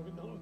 No.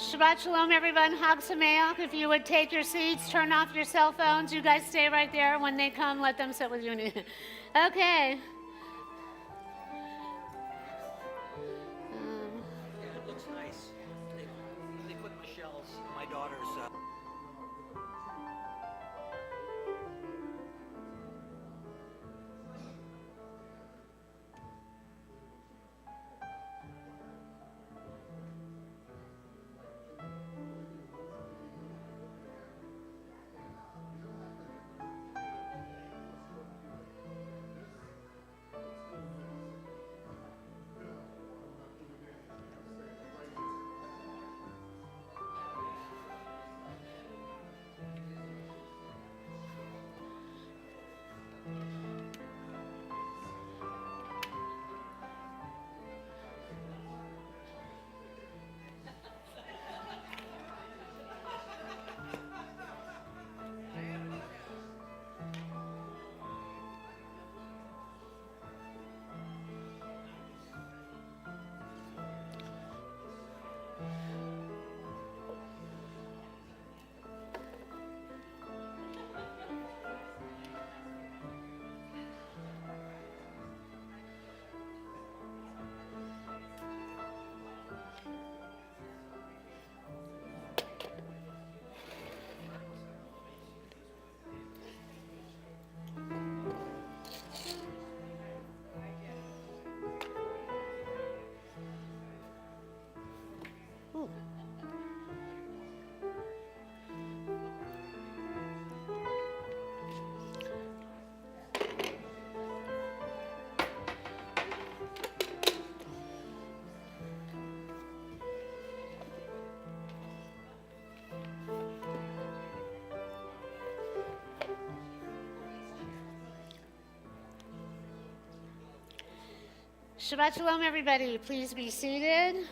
Shabbat Shalom, everyone. Hag Sameach. If you would take your seats, turn off your cell phones. You guys stay right there. When they come, let them sit with you. Okay. It looks nice. They put Michelle's, my daughter's. Shabbat Shalom, everybody. Please be seated.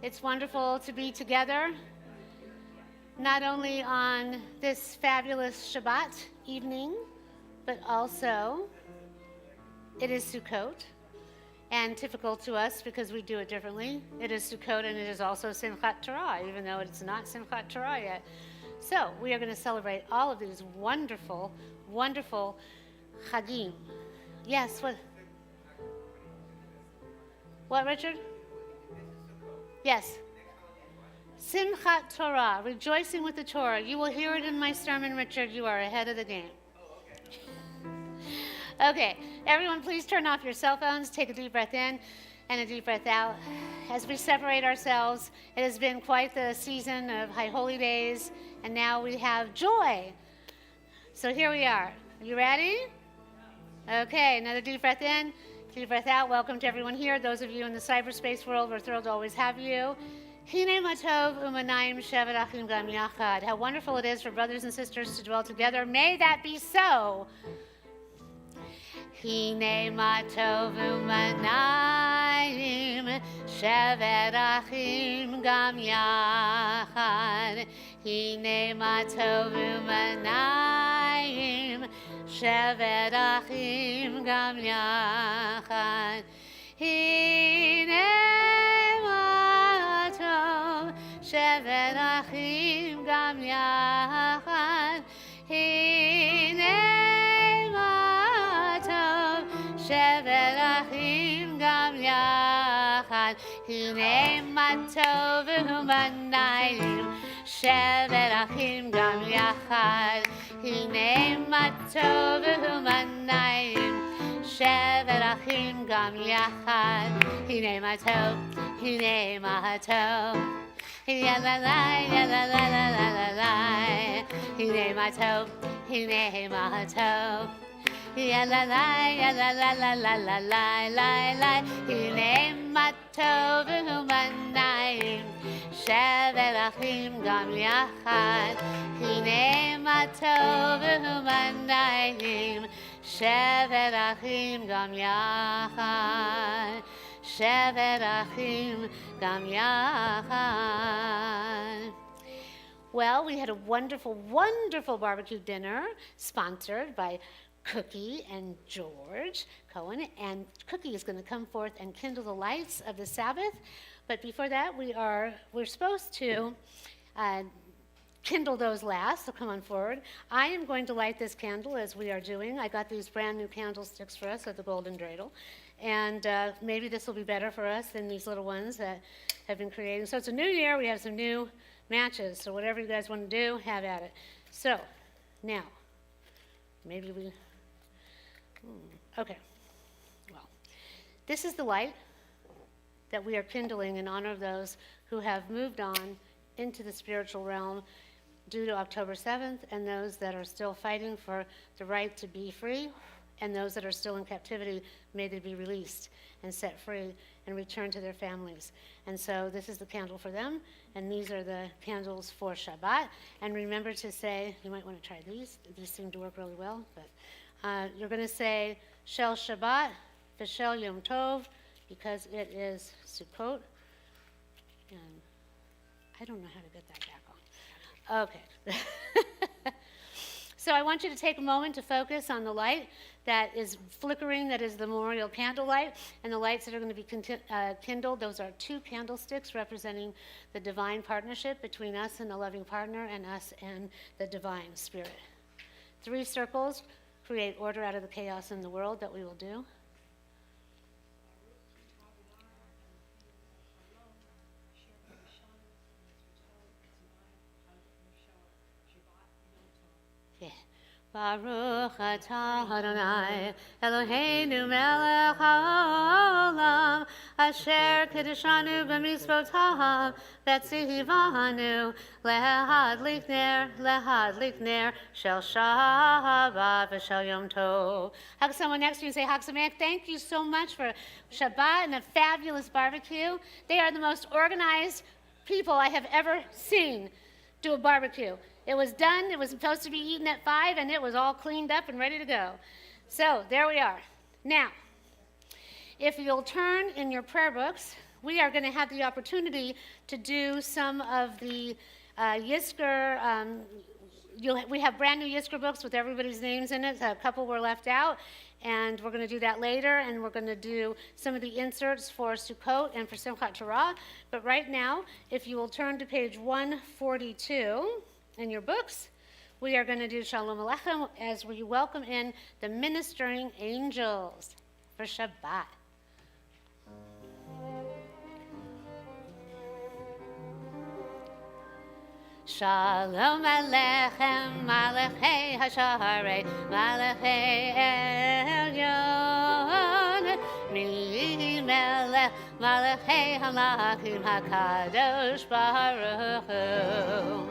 It's wonderful to be together, not only on this fabulous Shabbat evening, but also it is Sukkot, and typical to us because we do it differently. It is Sukkot and it is also Simchat Torah, even though it's not Simchat Torah yet. So we are going to celebrate all of these wonderful, wonderful Chagim. Yes, what? What, Richard? Yes. Simchat Torah, rejoicing with the Torah. You will hear it in my sermon, Richard. You are ahead of the game. Okay, everyone, please turn off your cell phones. Take a deep breath in and a deep breath out. As we separate ourselves, it has been quite the season of High Holy Days, and now we have joy. So here we are. Are you ready? Okay, another deep breath in, deep breath out. Welcome to everyone here. Those of you in the cyberspace world, we're thrilled to always have you. Hine matov umanayim shevet achim gam yachad. How wonderful it is for brothers and sisters to dwell together. May that be so. Hine matov umanayim shevet achim gam yachad. Hine matov umanayim shevet achim gam yachad. Hine matov shevet achim gam yachad. Hine matov shevet achim gam yachad. Hine matov umanayim shevet achim gam yachad. Hine matov umanayim shevet achim gam yachad. Hine matov, hine matov. Ya la la, ya la la la la la la. Hine matov, hine matov. Ya la la, ya la la la la la la la la. Hine matov umanayim shevet achim gam yachad. Hine matov umanayim shevet achim gam yachad. Shevet achim gam yachad. Well, we had a wonderful, wonderful barbecue dinner sponsored by Cookie and George Cohen, and Cookie is going to come forth and kindle the lights of the Sabbath. But before that, we're supposed to kindle those last, so come on forward. I am going to light this candle as we are doing. I got these brand new candlesticks for us at the Golden Dreidel, and maybe this will be better for us than these little ones that have been created. So it's a new year, we have some new matches, so whatever you guys want to do, have at it. So, now, maybe we, okay, well, this is the light that we are kindling in honor of those who have moved on into the spiritual realm due to October 7th, and those that are still fighting for the right to be free, and those that are still in captivity, may they be released and set free and return to their families. And so this is the candle for them, and these are the candles for Shabbat. And remember to say, you might want to try these seem to work really well, but you're going to say Shel Shabbat v'Shel Yom Tov, because it is Sukkot, and I don't know how to get that back on. Okay. So I want you to take a moment to focus on the light that is flickering, that is the memorial candle light, and the lights that are going to be kindled. Those are two candlesticks representing the divine partnership between us and the loving partner, and us and the divine spirit. 3 circles create order out of the chaos in the world that we will do. Baruch atah Adonai Eloheinu melech haolam asher kiddushanu b'mitzvotav v'tzivanu lehadlik ner shel Shabbat v'shel Yom Tov. Hug someone next to you and say, Hag Sameach, thank you so much for Shabbat and a fabulous barbecue. They are the most organized people I have ever seen do a barbecue. It was done, it was supposed to be eaten at 5, and it was all cleaned up and ready to go. So, there we are. Now, if you'll turn in your prayer books, we are going to have the opportunity to do some of the Yizkor. We have brand new Yizkor books with everybody's names in it. A couple were left out, and we're going to do that later, and we're going to do some of the inserts for Sukkot and for Simchat Torah. But right now, if you will turn to page 142 in your books, we are going to do Shalom Aleichem as we welcome in the ministering angels for Shabbat. Shalom Aleichem, Malachei Hasharei, Malachei Elyon, Mi Melech, Malachei Halakim HaKadosh Baruch Hu.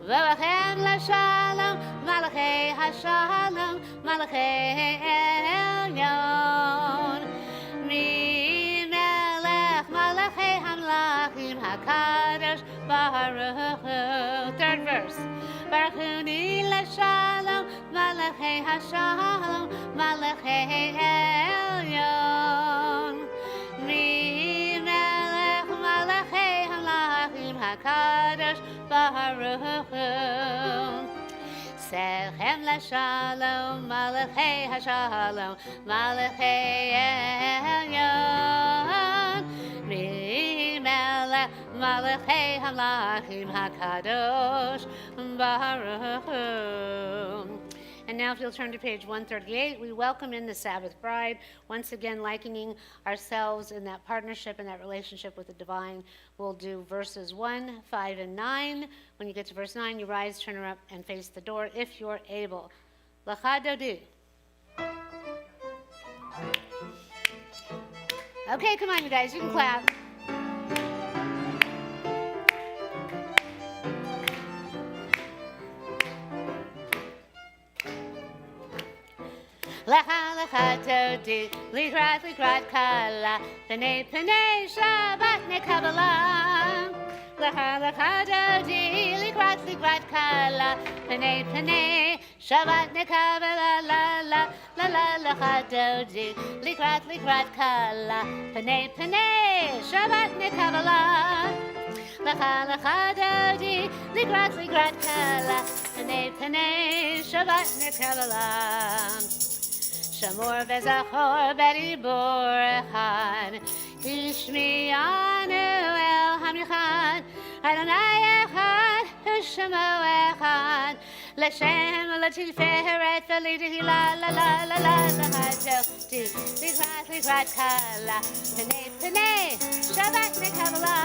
V'lachem l'shalom, Malachei Hashalom, Malachei Elyon, Mi Melech, Malachei Hamlachim HaKadosh Baruch Hu. Third verse. Baruch Hu l'shalom, Malachei Hashalom, Malachei Elyon, Mi Melech, Malachei Hamlachim HaKadosh Baruch Hu. Sechem l'shalom, Malachei Hashalom, Malachei Elyon, Mi Melech, Malachei Hamlachim HaKadosh Baruch Hu. And now if you'll turn to page 138, we welcome in the Sabbath bride, once again likening ourselves in that partnership and that relationship with the divine. We'll do verses 1, 5, and 9. When you get to verse 9, you rise, turn around, and face the door if you're able. Lecha Dodi. Okay, come on, you guys, you can clap. Lecha lecha Dodi, likrat kala, penei penei Shabbat nekabala. Lecha lecha Dodi, likrat kala, penei penei Shabbat nekabala. La la la la lecha Dodi, likrat kala, penei penei Shabbat nekabala. Lecha lecha Dodi, likrat kala, penei penei Shabbat nekabala. Shamor v'zachor b'dibur echad, Ishmi'anu el hamichad, Adonai echad, Shemo echad, L'shem l'tiferet v'litihila la la la la la Dodi, likrat kala, penei penei Shabbat nekabala.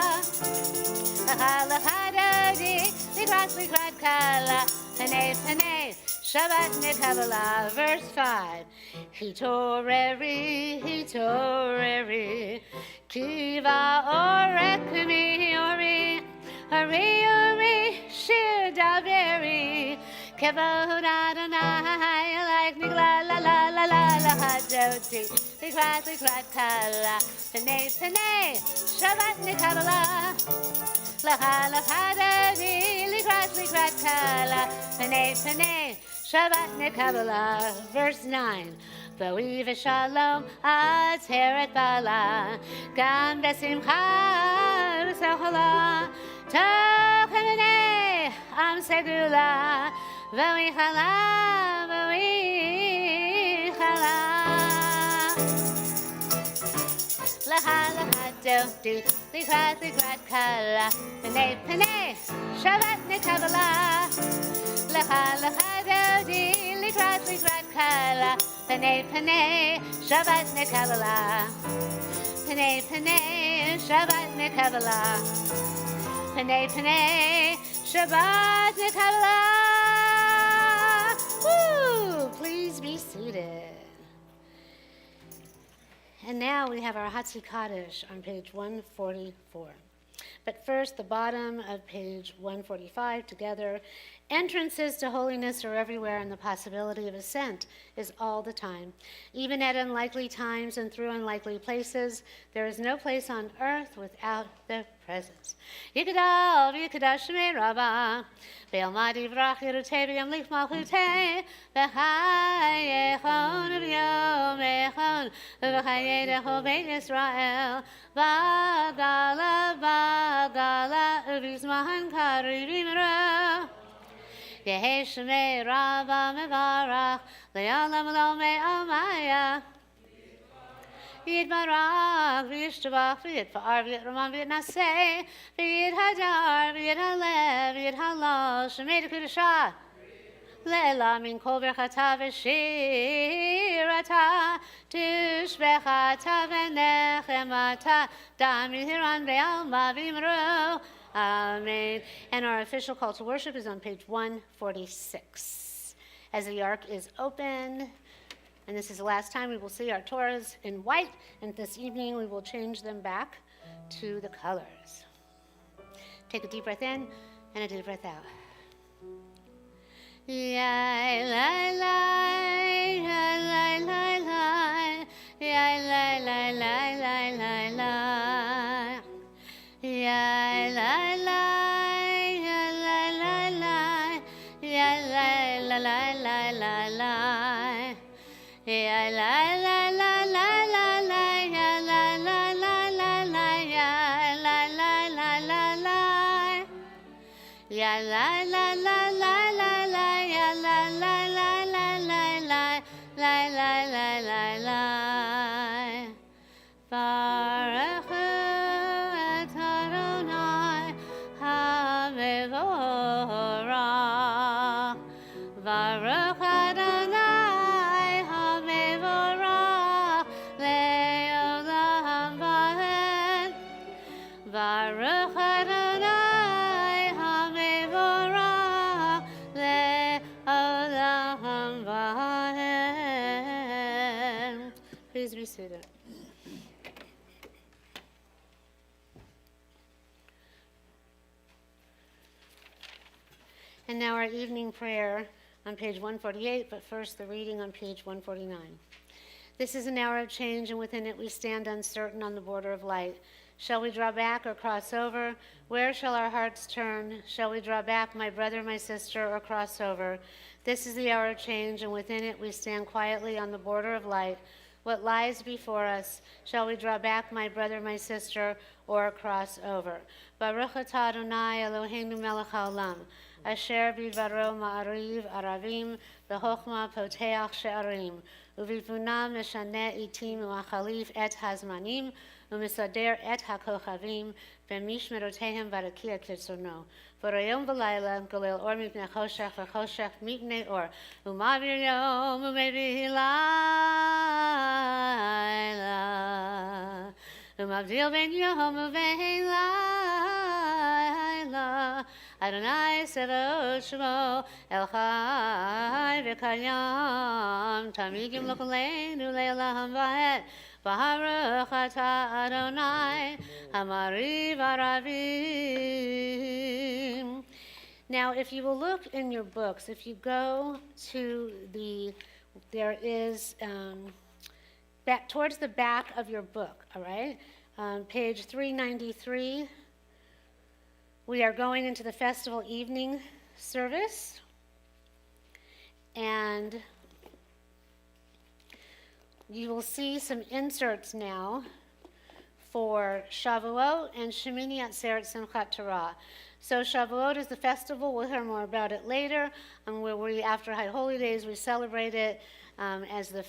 Lecha Dodi, likrat kala, penei penei Shabbat nekabala. Verse 5. Hitoreri, kiva orek mi ori, shir daveri, kevod Adonai, like nigla la la la la la Dodi, likrat kala, penei penei Shabbat nekabala. Lecha Dodi, likrat kala, penei penei Shabbat nekabala. Verse 9. V'oi v'shalom ateret bala, gam b'simcha v'sochola, toch emenei am segula, v'oi chala. Lecha Dodi, likrat kala, penei penei Shabbat nekabala. Lecha Dodi, likrat kala, penei penei Shabbat nekabala. Penei penei Shabbat nekabala. Penei penei Shabbat nekabala. Woo! Please be seated. And now we have our Hatzi Kaddish on page 144. But first, the bottom of page 145 together. Entrances to holiness are everywhere, and the possibility of ascent is all the time. Even at unlikely times and through unlikely places, there is no place on earth without the presence. Yikadal v'yikadash shmei Rabbah, ve'almad yivrach yirutei v'yamlich malchutei, v'chayechon v'yom echon, v'chayedecho beit Yisrael, v'gala v'zman karib imro. Yehi shmei Rabbah mevarach, le'olam lo me'amaya. Yitbarach, v'yishtabach, v'yitfa'ar, v'yitraman, v'yitnaseh, v'yithadar, v'yithalev, v'yithalo, shmei d'kudashah. Le'ela min kol berchata v'shirata, tushbechata v'nechemata, dam yihiran ve'alma v'imru, Amen. And our official call to worship is on page 146. As the ark is open, and this is the last time we will see our Torahs in white, and this evening we will change them back to the colors. Take a deep breath in and a deep breath out. Yai lai lai, yai lai lai lai, yai lai lai lai lai lai lai, yai lai lai, yai lai lai lai, yai lai lai lai lai lai lai, yai lai lai lai lai lai lai, yai lai lai lai lai lai, yai lai lai lai lai lai, yai lai lai lai lai. Baruch et Adonai HaMevorach. Baruch Adonai HaMevorach le'olam va'ed. Baruch Adonai HaMevorach le'olam va'ed. Please be seated. And now our evening prayer on page 148, but first the reading on page 149. This is an hour of change, and within it we stand uncertain on the border of light. Shall we draw back or cross over? Where shall our hearts turn? Shall we draw back, my brother, my sister, or cross over? This is the hour of change, and within it we stand quietly on the border of light. What lies before us? Shall we draw back, my brother, my sister, or cross over? Baruch atah Adonai Eloheinu melech haolam. Asher bidvaro ma'ariv aravim, v'chochma poteach she'arim, uvivunam meshaneh itim u'achalif et hazmanim, u'misader et hakochavim, v'mishmerotehem v'arakia kirtzono. V'royom v'layla, golel or mipnei choshech, v'choshech mipnei or, u'mavir yom u'mevih layla, u'mavdil ben yom u'vein layla. Adonai Sevaot Shemo El Chai V'Kayam Tamid Yimloch Aleinu Le'olam Va'ed Baruch Atah Adonai Hamariv Aravim. Now, if you will look in your books, if you go to there is back towards the back of your book, all right, page 393. We are going into the festival evening service, and you will see some inserts now for Shavuot and Shemini Atzeret Simchat Torah. So Shavuot is the festival. We'll hear more about it later. Where we, after High Holy Days, we celebrate it as the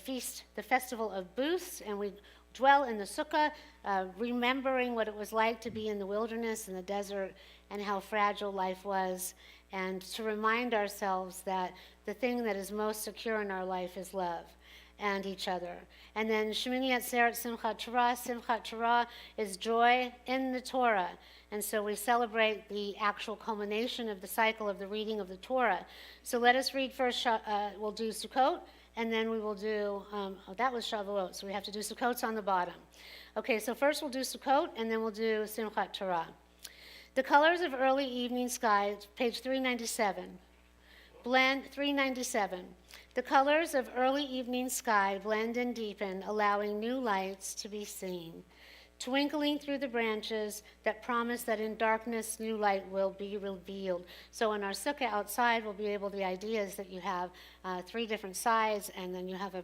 festival of booths, and we dwell in the sukkah, remembering what it was like to be in the wilderness and the desert and how fragile life was, and to remind ourselves that the thing that is most secure in our life is love and each other. And then Shemini Atzeret Simchat Torah. Simchat Torah is joy in the Torah. And so we celebrate the actual culmination of the cycle of the reading of the Torah. So let us read first, we'll do Sukkot, and then we will do, that was Shavuot, so we have to do Sukkot on the bottom. Okay, so first we'll do Sukkot, and then we'll do Simchat Torah. The colors of early evening sky, page 397. Blend 397. The colors of early evening sky blend and deepen, allowing new lights to be seen, twinkling through the branches that promise that in darkness new light will be revealed. So in our sukkah outside, we'll be able, the idea is that you have 3 different sides, and then you have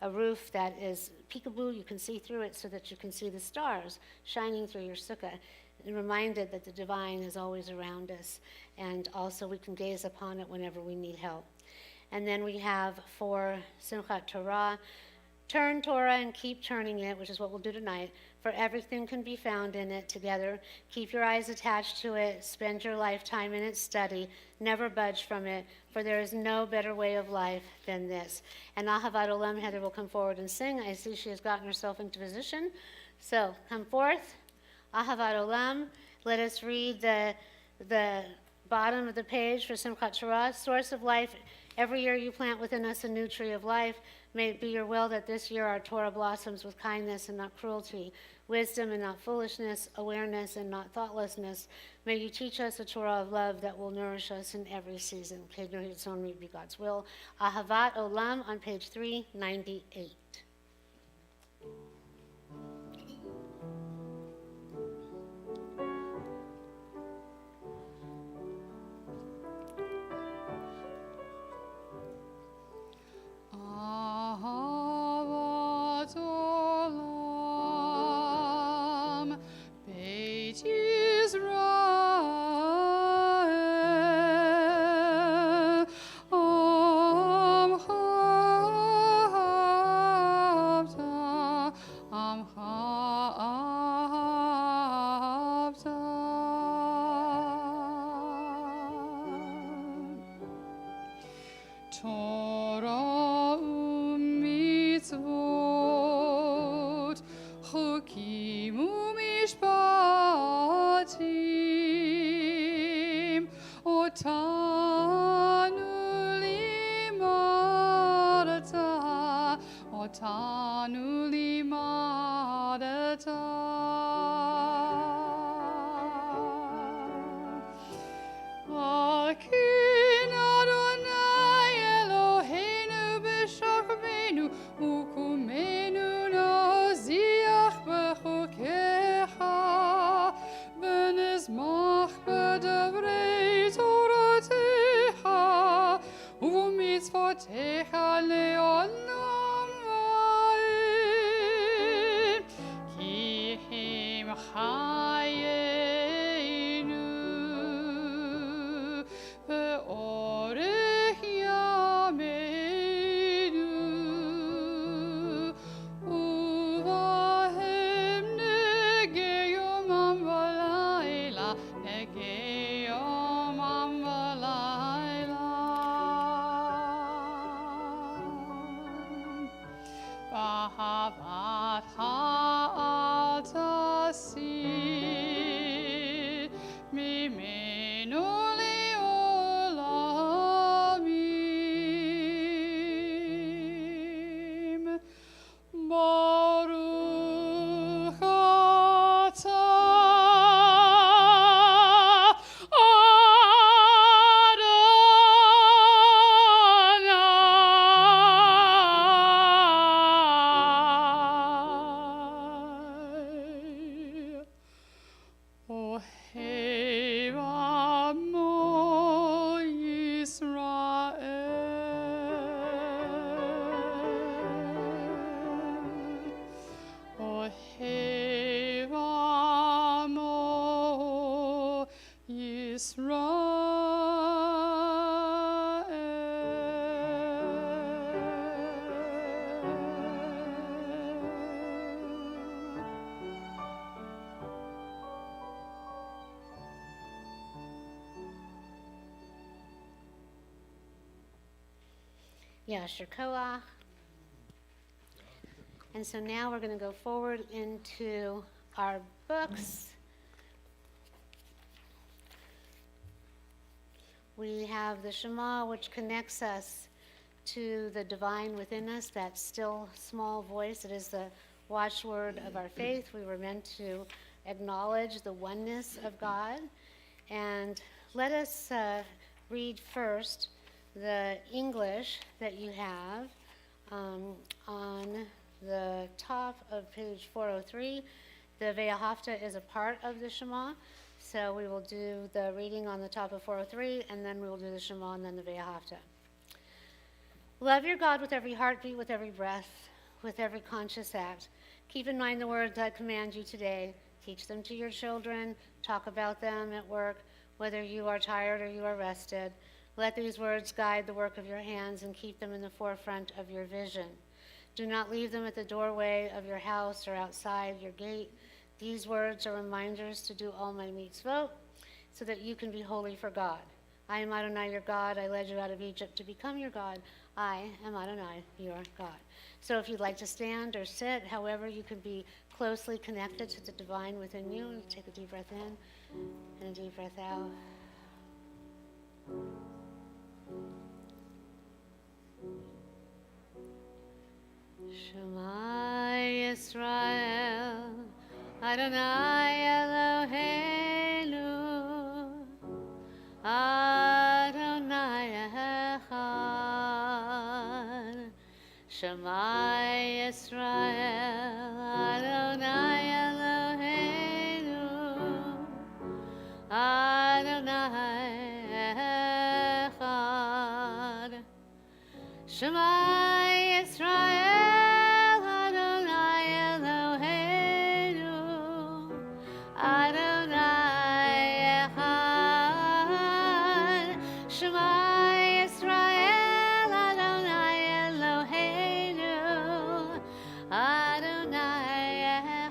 a roof that is peekaboo, you can see through it so that you can see the stars shining through your sukkah. And reminded that the divine is always around us, and also we can gaze upon it whenever we need help. And then we have for Simchat Torah, turn Torah and keep turning it, which is what we'll do tonight, for everything can be found in it together. Keep your eyes attached to it, spend your lifetime in its study, never budge from it, for there is no better way of life than this. And Ahavat Olam, Heather will come forward and sing. I see she has gotten herself into position. So come forth. Ahavat Olam, Let us read the bottom of the page for Simchat Torah, source of life. Every year you plant within us a new tree of life. May it be your will that this year our Torah blossoms with kindness and not cruelty, wisdom and not foolishness, awareness and not thoughtlessness. May you teach us a Torah of love that will nourish us in every season. May its own be God's will. Ahavat Olam on page 398. Ahavat Olam, Beit Yisrael, Amcha Ahavta, Amcha Ahavta. Torah u'mitzvot, chukim u'mishpatim, otanu limadata. Akin Adonai Eloheinu b'shachvenu ukumenu naziach b'chokecha v'nizmach b'davrei toratecha u'v'mitzvotecha le'olam va'ed ki him chayenu ve'orech yameinu uvahem negei yomam v'layla B'ahavat ha'al tasir mimenu le'olamim. Baruch atah Adonai. Ohev amo Yisrael. Ohev amo Yasher Koach. And so now we're going to go forward into our books. We have the Shema, which connects us to the divine within us, that still small voice. It is the watchword of our faith. We were meant to acknowledge the oneness of God. And let us read first the English that you have on the top of page 403. The Ve'ahavta is a part of the Shema, so we will do the reading on the top of 403, and then we will do the Shema and then the Ve'ahavta. Love your God with every heartbeat, with every breath, with every conscious act. Keep in mind the words I command you today. Teach them to your children. Talk about them at work, whether you are tired or you are rested. Let these words guide the work of your hands and keep them in the forefront of your vision. Do not leave them at the doorway of your house or outside your gate. These words are reminders to do all my mitzvot so that you can be holy for God. I am Adonai, your God. I led you out of Egypt to become your God. I am Adonai, your God. So if you'd like to stand or sit, however you can be closely connected to the divine within you, take a deep breath in. And a deep breath out. Shema Yisrael, Adonai Eloheinu, Adonai Echad. Shema Yisrael, Adonai Eloheinu, Adonai Echad. Shema Yisrael, Adonai Eloheinu, Adonai Echad. Shema Yisrael, Adonai Eloheinu, Adonai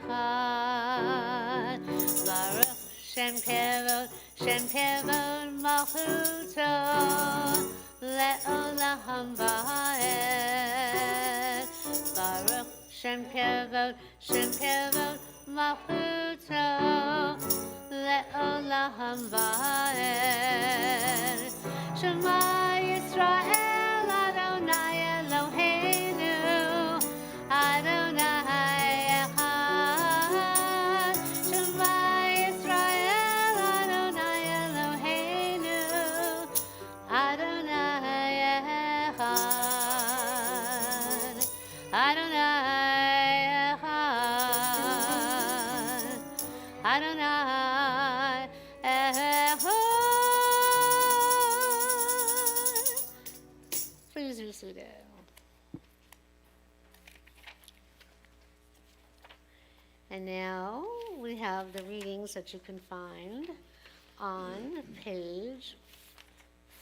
Echad. Baruch Shem Kevod Malchuto, Le'olam Va'ed. Baruch Shem Kevod Malchuto, Le'olam Va'ed. Shema Yisrael, Adonai Eloheinu, Adonai Echad. Shema Yisrael, Adonai Eloheinu, Adonai Echad. Adonai Echad. Adonai Echad. Please be seated. And now we have the readings that you can find on page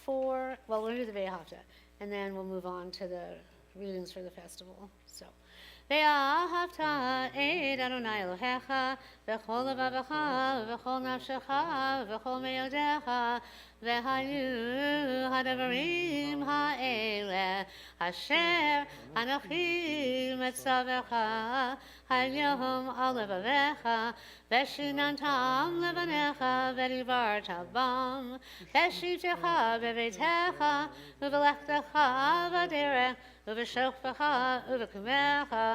4. Well, we'll do the Ve'ahavta, and then we'll move on to the readings for the festival. So, Ve'ahavta et Adonai Elohecha v'chol levavecha v'chol nafshecha v'chol meyodecha v'hayu hadavarim ha'eleh asher anochi metzavecha hayom al levavecha v'shinantam levanecha v'divarta bam v'shivtecha b'beitecha u'v'lechtecha v'derech u'v'shofecha u'v'kumecha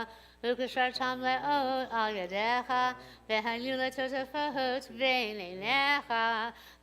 u'kashartam le'ot al yadecha v'hayu letotefot v'neinecha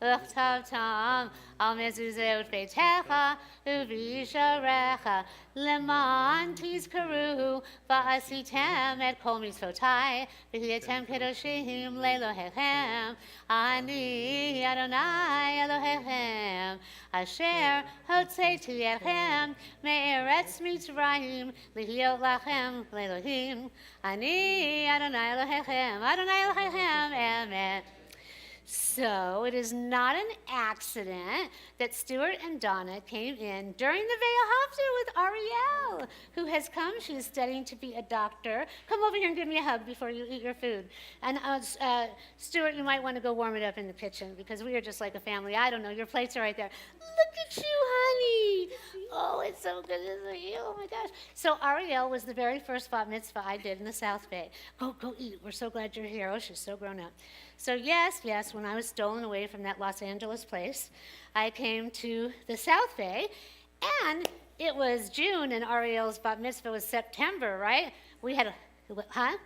u'chtavtam al mezuzot beitecha u'visharecha leman tizkaru va'asitem et kol mitzvotai v'hiyatem kedoshim le'elohechem ani Adonai Elohechem asher hotzetu yechem me'eretz Mitzrayim lihiyot lachem le'elohim ani Adonai Elohechem Adonai Elohechem Emet. So it is not an accident that Stuart and Donna came in during the Ve'ahavta with Ariel, who has come. She is studying to be a doctor. Come over here and give me a hug before you eat your food. And Stuart, you might want to go warm it up in the kitchen because we are just like a family. I don't know. Your plates are right there. Look at you, honey. Oh, it's so good to see you. Oh, my gosh. So Ariel was the very first bat mitzvah I did in the South Bay. Go eat. We're so glad you're here. Oh, she's so grown up. So yes, when I was stolen away from that Los Angeles place, I came to the South Bay, and it was June, and Ariel's bat mitzvah was September, right? We had December.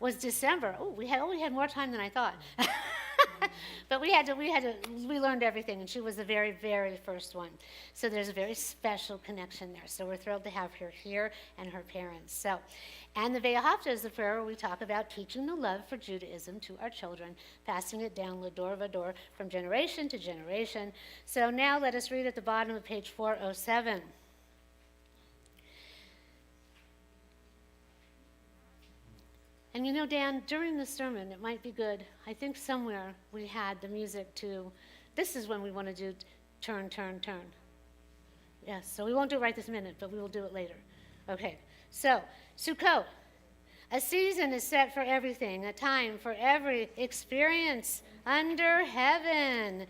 Was December. Oh, we had more time than I thought. But we learned everything, and she was the very, very first one. So there's a very special connection there. So we're thrilled to have her here and her parents. So, and the Ve'ahavta is the prayer where we talk about teaching the love for Judaism to our children, passing it down l'dor v'dor from generation to generation. So now let us read at the bottom of page 407. And you know, Dan, during the sermon, it might be good. I think somewhere we had the music to, this is when we want to do turn, turn, turn. Yes, so we won't do it right this minute, but we will do it later. Okay, so Sukkot. A season is set for everything, a time for every experience under heaven.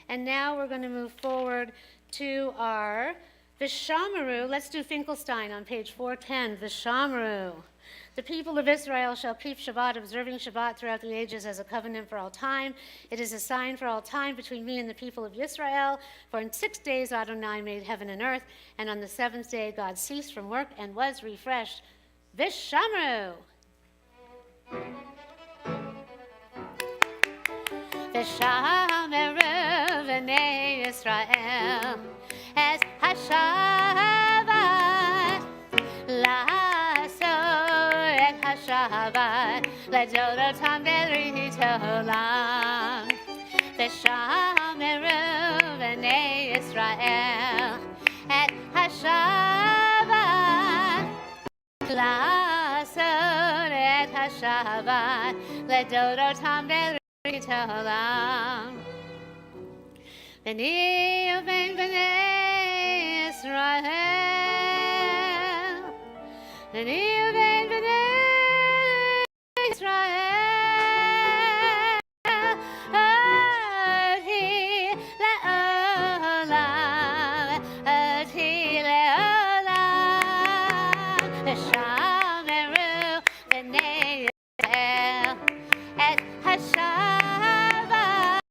And now we're going to move forward to our V'shamaru. Let's do Finkelstein on page 410, V'shamaru. The people of Israel shall keep Shabbat, observing Shabbat throughout the ages as a covenant for all time. It is a sign for all time between me and the people of Israel. For in 6 days Adonai made heaven and earth, and on the seventh day God ceased from work and was refreshed. Vishamru. Vishamru v'nei Yisrael as Hashavat la'asor et Hashavat ledodotam beritolam. Vishamru v'nei Yisrael et Hashavat la'asor et Hashavat ledodotam beritolam. B'nei u'ben b'nei Israel, b'nei u'ben b'nei Israel, oti le'olam, oti le'olam. V'shameru b'nei Israel et Hashavat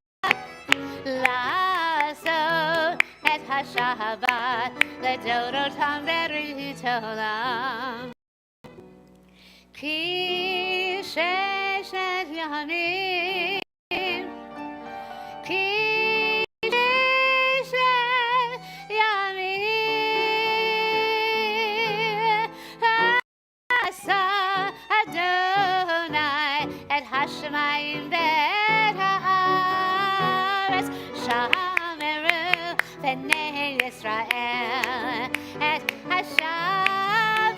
la'asor et Hashavat ledodotam beritolam. Ki sheshet yamim, ki sheshet yamim, asa Adonai et Hashemayim bet ha'aretz. Shameru b'nei Yisrael et Hashavat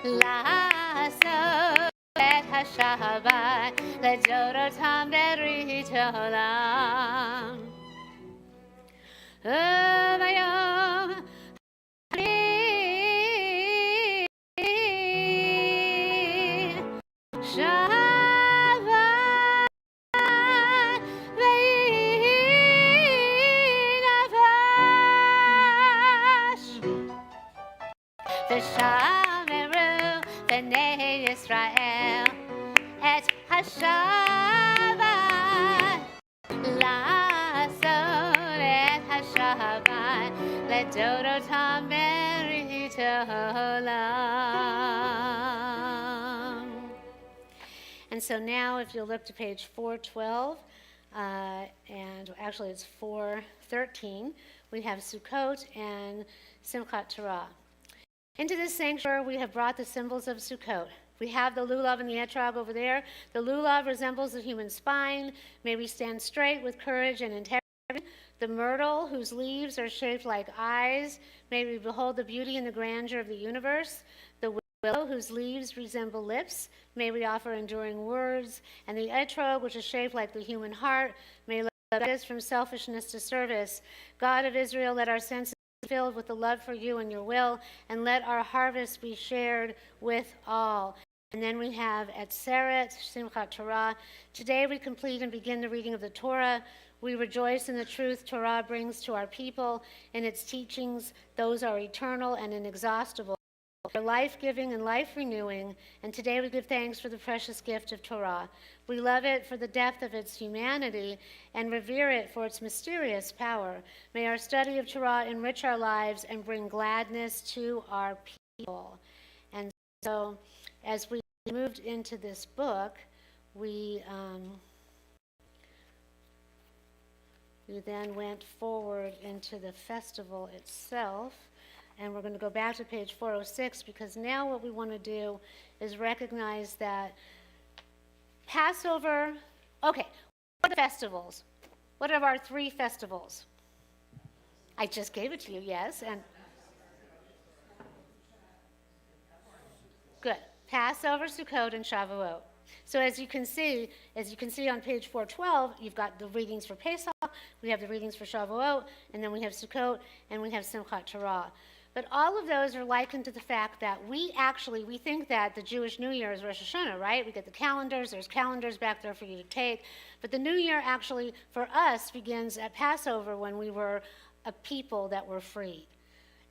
la'asor et Hashavat ledodotam beritolam. Vayom Shabbat v'yinavash. V'shameru b'nei Yisrael et Hashavat la'asor et Hashavat ledodotam beritolam. And so now if you'll look to page 412, and actually it's 413, we have Sukkot and Simchat Torah. Into this sanctuary we have brought the symbols of Sukkot. We have the lulav and the etrog over there. The lulav resembles the human spine. May we stand straight with courage and integrity. The myrtle, whose leaves are shaped like eyes, may we behold the beauty and the grandeur of the universe. The willow, whose leaves resemble lips, may we offer enduring words. And the etrog, which is shaped like the human heart, may lead us from selfishness to service. God of Israel, let our senses be filled with the love for you and your will, and let our harvest be shared with all. And then we have Atzeret, Simchat Torah. Today we complete and begin the reading of the Torah. We rejoice in the truth Torah brings to our people. In its teachings, those are eternal and inexhaustible. They're life-giving and life-renewing, and today we give thanks for the precious gift of Torah. We love it for the depth of its humanity and revere it for its mysterious power. May our study of Torah enrich our lives and bring gladness to our people. And so, as we moved into this book, we then went forward into the festival itself. And we're going to go back to page 406 because now what we want to do is recognize that Passover, okay, what are the festivals? What are our three festivals? I just gave it to you, yes, and good. Passover, Sukkot, and Shavuot. So as you can see on page 412, you've got the readings for Pesach, we have the readings for Shavuot, and then we have Sukkot, and we have Simchat Torah. But all of those are likened to the fact that we think that the Jewish New Year is Rosh Hashanah, right? We get the calendars, there's calendars back there for you to take. But the New Year actually, for us, begins at Passover when we were a people that were freed.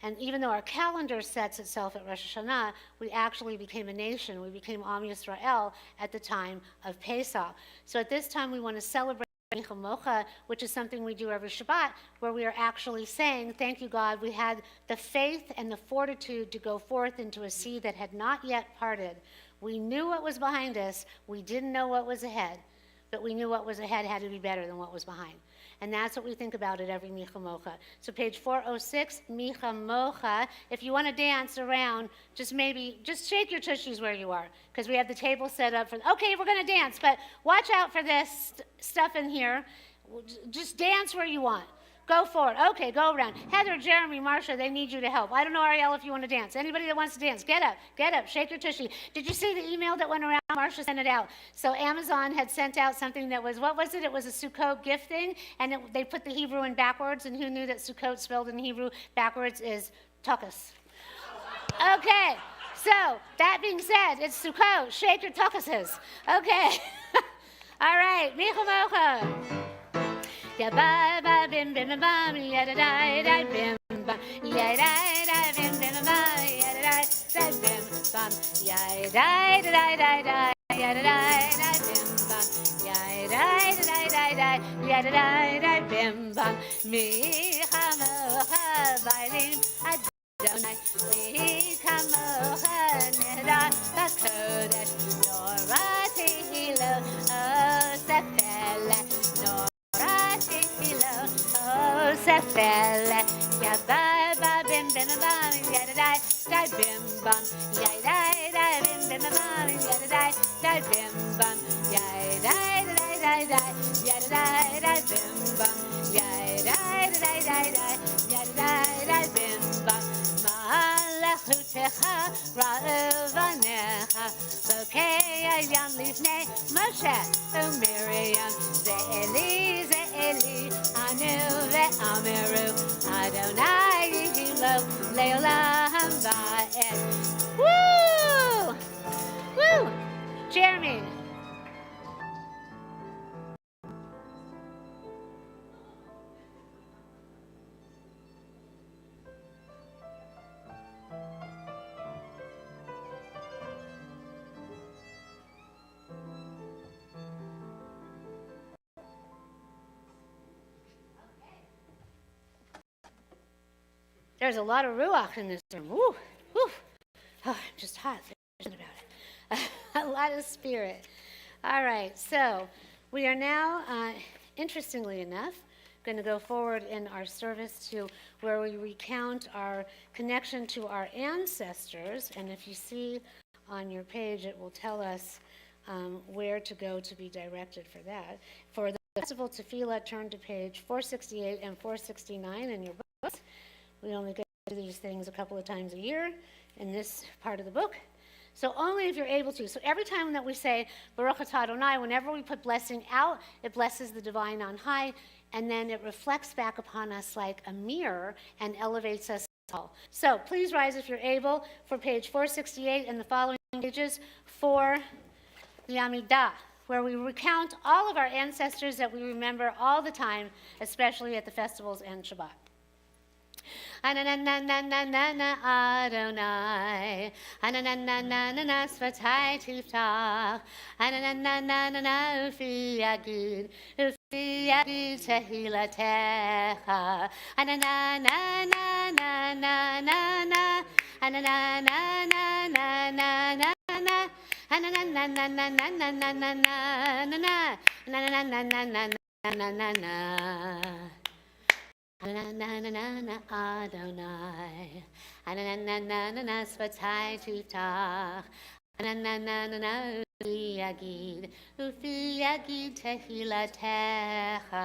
And even though our calendar sets itself at Rosh Hashanah, we actually became a nation. We became Am Yisrael at the time of Pesach. So at this time, we want to celebrate Micha Mocha, which is something we do every Shabbat, where we are actually saying, thank you, God, we had the faith and the fortitude to go forth into a sea that had not yet parted. We knew what was behind us. We didn't know what was ahead, but we knew what was ahead had to be better than what was behind. And that's what we think about at every Micha Mocha. So page 406, Micha Mocha. If you want to dance around, just shake your tushies where you are, because we have the table set up for, okay, we're going to dance, but watch out for this stuff in here. Just dance where you want. Go for it. Okay, go around. Heather, Jeremy, Marsha, they need you to help. I don't know, Ariel, if you want to dance. Anybody that wants to dance, get up, shake your tushy. Did you see the email that went around? Marsha sent it out. So Amazon had sent out something that was, what was it? It was a Sukkot gift thing, and they put the Hebrew in backwards, and who knew that Sukkot spelled in Hebrew backwards is tuchus? Okay, so that being said, it's Sukkot. Shake your tuchuses. Okay. All right, Micha Mocha. Ya ba ba bim bim bam ya da da da bim bam ya da da bim bim bam ya da da bim bam ya da da da da ya da da bim bam ya da da da ya da da bim bam mi Mocha vaylim Adonai mi Mocha neda bakodesh norati lo sefele nor oh, Sefele, ya ba ba bim bim bam, ya da da bim bam, ya da bim bim bam, ya da bim bam, ya da ya da bim bam, ya da bim bam. Malachutecha ra'avanecha, lokei ayam lifnei Moshe u'Miriam, ze'eli ze'eli anu ve'amiru Adonai hilo le'olam va'ed. Woo! Woo! Jeremy. There's a lot of ruach in this room. Woo, woo. Oh, I'm just hot thinking about it. A lot of spirit. All right, so we are now, interestingly enough, going to go forward in our service to where we recount our connection to our ancestors. And if you see on your page, it will tell us where to go to be directed for that. For the festival Tefillah, turn to page 468 and 469 in your books. We only get to these things a couple of times a year in this part of the book. So only if you're able to. So every time that we say Baruch Atah Adonai, whenever we put blessing out, it blesses the divine on high, and then it reflects back upon us like a mirror and elevates us all. So please rise if you're able for page 468 and the following pages for the Amidah, where we recount all of our ancestors that we remember all the time, especially at the festivals and Shabbat. Anananananana Adonai, Ananananana Svatai Tiftach, Ananananana Ufi Yagid, Ufi Yagid Tehilatecha, Anananananana, Anananananana, Anananananana. Anananana Adonai, Anananana Svatai Tiftach, Anananana Ufi Yagid Tehilatecha,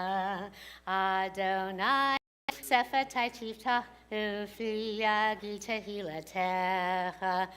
Adonai Svatai Tiftach, Ufi Yagid Tehilatecha.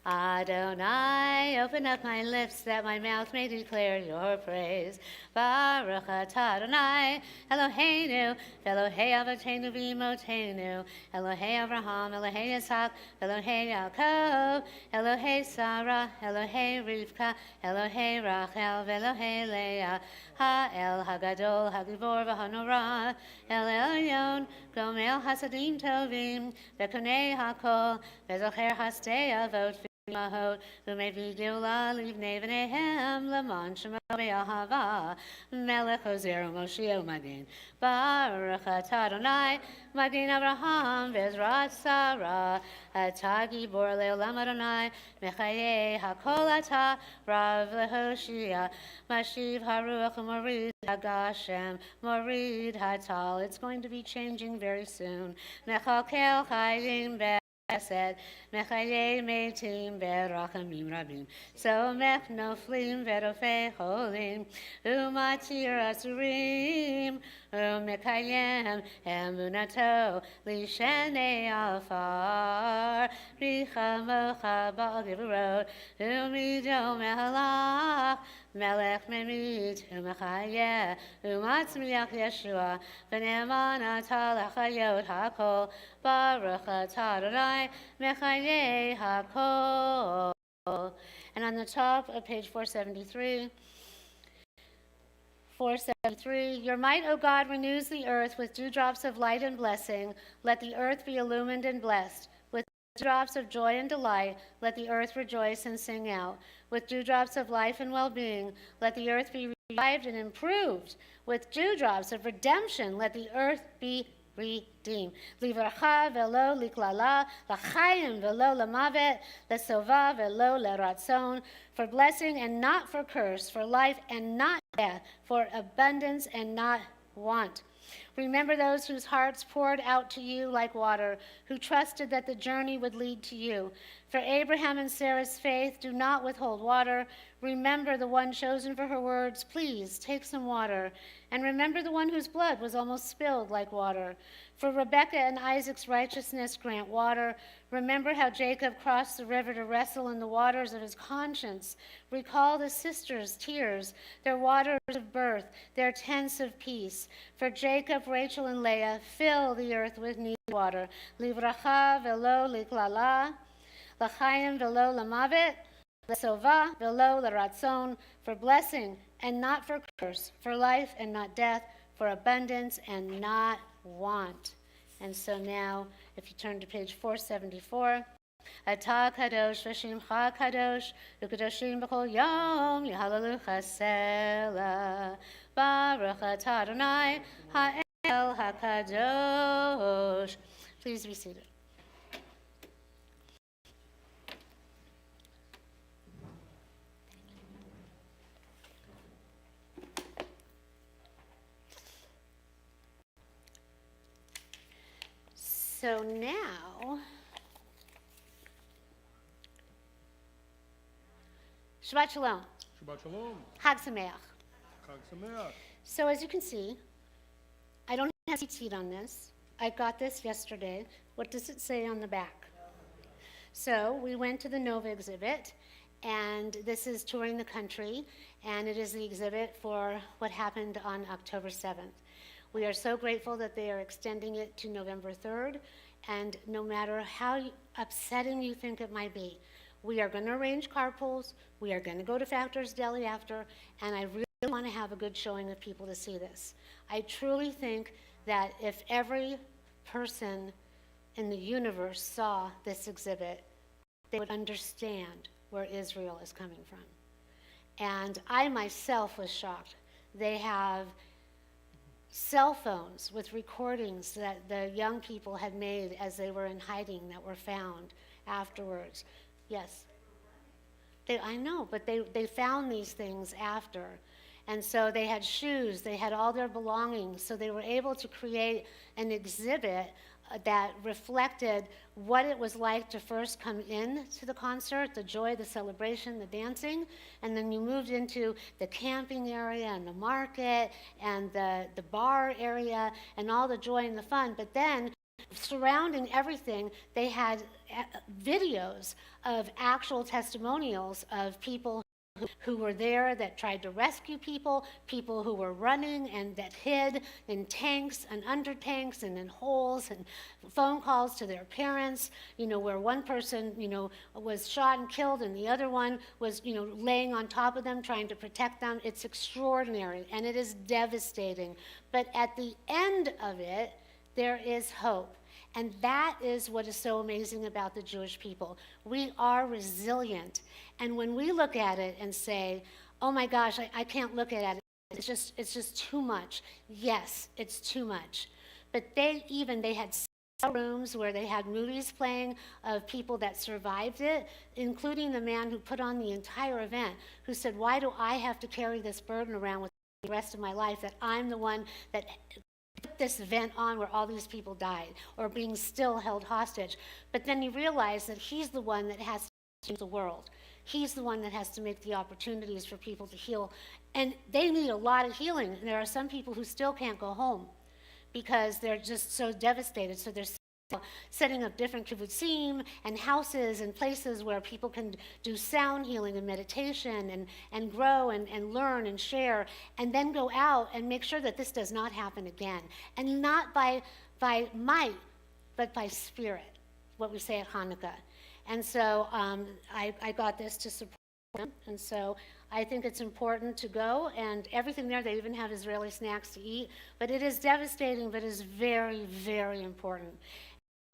Adonai, open up my lips that my mouth may declare your praise. Baruch atah Adonai, Eloheinu, Elohei Avotenu v'Imotenu, Elohei Avraham, Elohei Yitzhak, Elohei Yaakov, Elohei Sarah, Elohei Rivka, Elohei Rachel, Elohei Leah, Ha'el Hagadol, Hagibor v'Hanora, El Elyon, Gomel Hasadim Tov Tovim, Bekonei HaKol, Bezocher Hastei Avot Mahot, who may be Gila, Livnei V'nehem, Lamon Shemo Be'ahava, Melech Hozer Moshe Magin, Baruch Atah Adonai, Magin Abraham, Bezrat Sarah, Atah Gibor Le'olam Adonai, Mechayei HaKol Atah, Rav Lehoshia, Mashiv HaRuach Morid HaGashem, Morid HaTal. It's going to be changing very soon. Mechakel Chayim Be Said, Mechaye Metim Berachamim Rabim, so Mech Noflim Verofei Cholim, Umatir Asurim, Umekayem Emunato, Lishene Alfar, Richa Mocha Ba'al Umido Mehalach, Melech Memit, Umachayeh, Umatzmiach Yeshua, V'neman Atal Achayot HaKol, Baruch Atah Adonai, Mechayeh HaKol. And on the top of page 473, your might, O God, renews the earth with dewdrops of light and blessing. Let the earth be illumined and blessed. With dewdrops of joy and delight, let the earth rejoice and sing out. With dewdrops of life and well-being, let the earth be revived and improved. With dewdrops of redemption, let the earth be redeemed. Livracha velo liklala, lachayim velo lamavet, lesova velo leratzon, for blessing and not for curse, for life and not death, for abundance and not want. Remember those whose hearts poured out to you like water, who trusted that the journey would lead to you. For Abraham and Sarah's faith, do not withhold water. Remember the one chosen for her words, please take some water. And remember the one whose blood was almost spilled like water. For Rebekah and Isaac's righteousness grant water. Remember how Jacob crossed the river to wrestle in the waters of his conscience. Recall the sisters' tears, their waters of birth, their tents of peace. For Jacob, Rachel, and Leah, fill the earth with needed water. Livracha velo liklala, lachayim velo lamavet, lesova velo leratzon, for blessing and not for curse, for life and not death, for abundance and not want. And so now, if you turn to page 474, Atah kadosh v'shimcha kadosh, u'kadoshim b'chol yom, yehalalu chasela, Baruch atah Adonai, ha'el hakadosh. Please be seated. So now, Shabbat Shalom. Shabbat Shalom. Chag Sameach. Chag Sameach. So as you can see, I don't have a sheet on this. I got this yesterday. What does it say on the back? So we went to the Nova exhibit, and this is touring the country, and it is the exhibit for what happened on October 7th. We are so grateful that they are extending it to November 3rd, and no matter how upsetting you think it might be, we are going to arrange carpools, we are going to go to Factor's Deli after, and I really want to have a good showing of people to see this. I truly think that if every person in the universe saw this exhibit, they would understand where Israel is coming from. And I myself was shocked. They have cell phones with recordings that the young people had made as they were in hiding that were found afterwards. Yes. I know, but they found these things after. And so they had shoes, they had all their belongings, so they were able to create an exhibit that reflected what it was like to first come in to the concert, the joy, the celebration, the dancing, and then you moved into the camping area and the market and the bar area and all the joy and the fun. But then surrounding everything, they had videos of actual testimonials of people who were there that tried to rescue people, people who were running and that hid in tanks and under tanks and in holes, and phone calls to their parents, where one person, was shot and killed and the other one was, laying on top of them trying to protect them. It's extraordinary and it is devastating. But at the end of it, there is hope. And that is what is so amazing about the Jewish people. We are resilient. And when we look at it and say, oh my gosh, I can't look at it, it's just too much. Yes, it's too much. But they had rooms where they had movies playing of people that survived it, including the man who put on the entire event, who said, why do I have to carry this burden around with the rest of my life, that I'm the one that put this event on where all these people died or being still held hostage. But then he realized that he's the one that has to change the world. He's the one that has to make the opportunities for people to heal. And they need a lot of healing. And there are some people who still can't go home because they're just so devastated. So they're setting up different kibbutzim and houses and places where people can do sound healing and meditation and grow and learn and share, and then go out and make sure that this does not happen again. And not by might, but by spirit, what we say at Hanukkah. And so I got this to support them. And so I think it's important to go, and everything there, they even have Israeli snacks to eat. But it is devastating, but it is very, very important.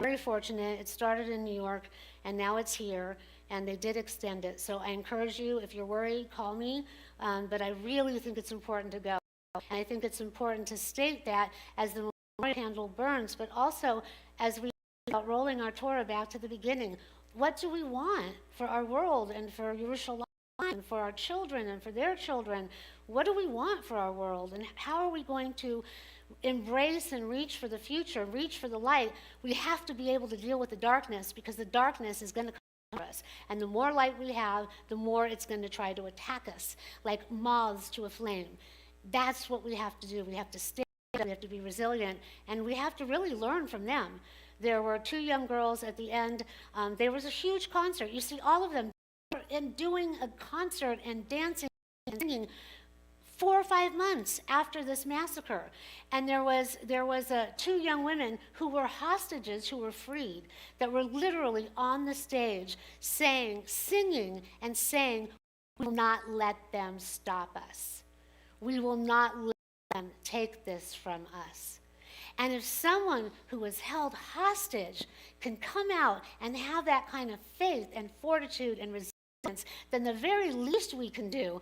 Very fortunate. It started in New York, and now it's here, and they did extend it. So I encourage you, if you're worried, call me. But I really think it's important to go. And I think it's important to state that as the memorial candle burns, but also as we are rolling our Torah back to the beginning. What do we want for our world and for Yerushalayim, and for our children and for their children? What do we want for our world, and how are we going to embrace and reach for the future, reach for the light? We have to be able to deal with the darkness, because the darkness is going to come to us. And the more light we have, the more it's going to try to attack us, like moths to a flame. That's what we have to do. We have to stay, we have to be resilient, and we have to really learn from them. There were 2 young girls at the end. There was a huge concert. You see all of them doing a concert and dancing and singing 4 or 5 months after this massacre. And there was 2 young women who were hostages, who were freed, that were literally on the stage singing and saying, we will not let them stop us. We will not let them take this from us. And if someone who was held hostage can come out and have that kind of faith and fortitude and resilience, then the very least we can do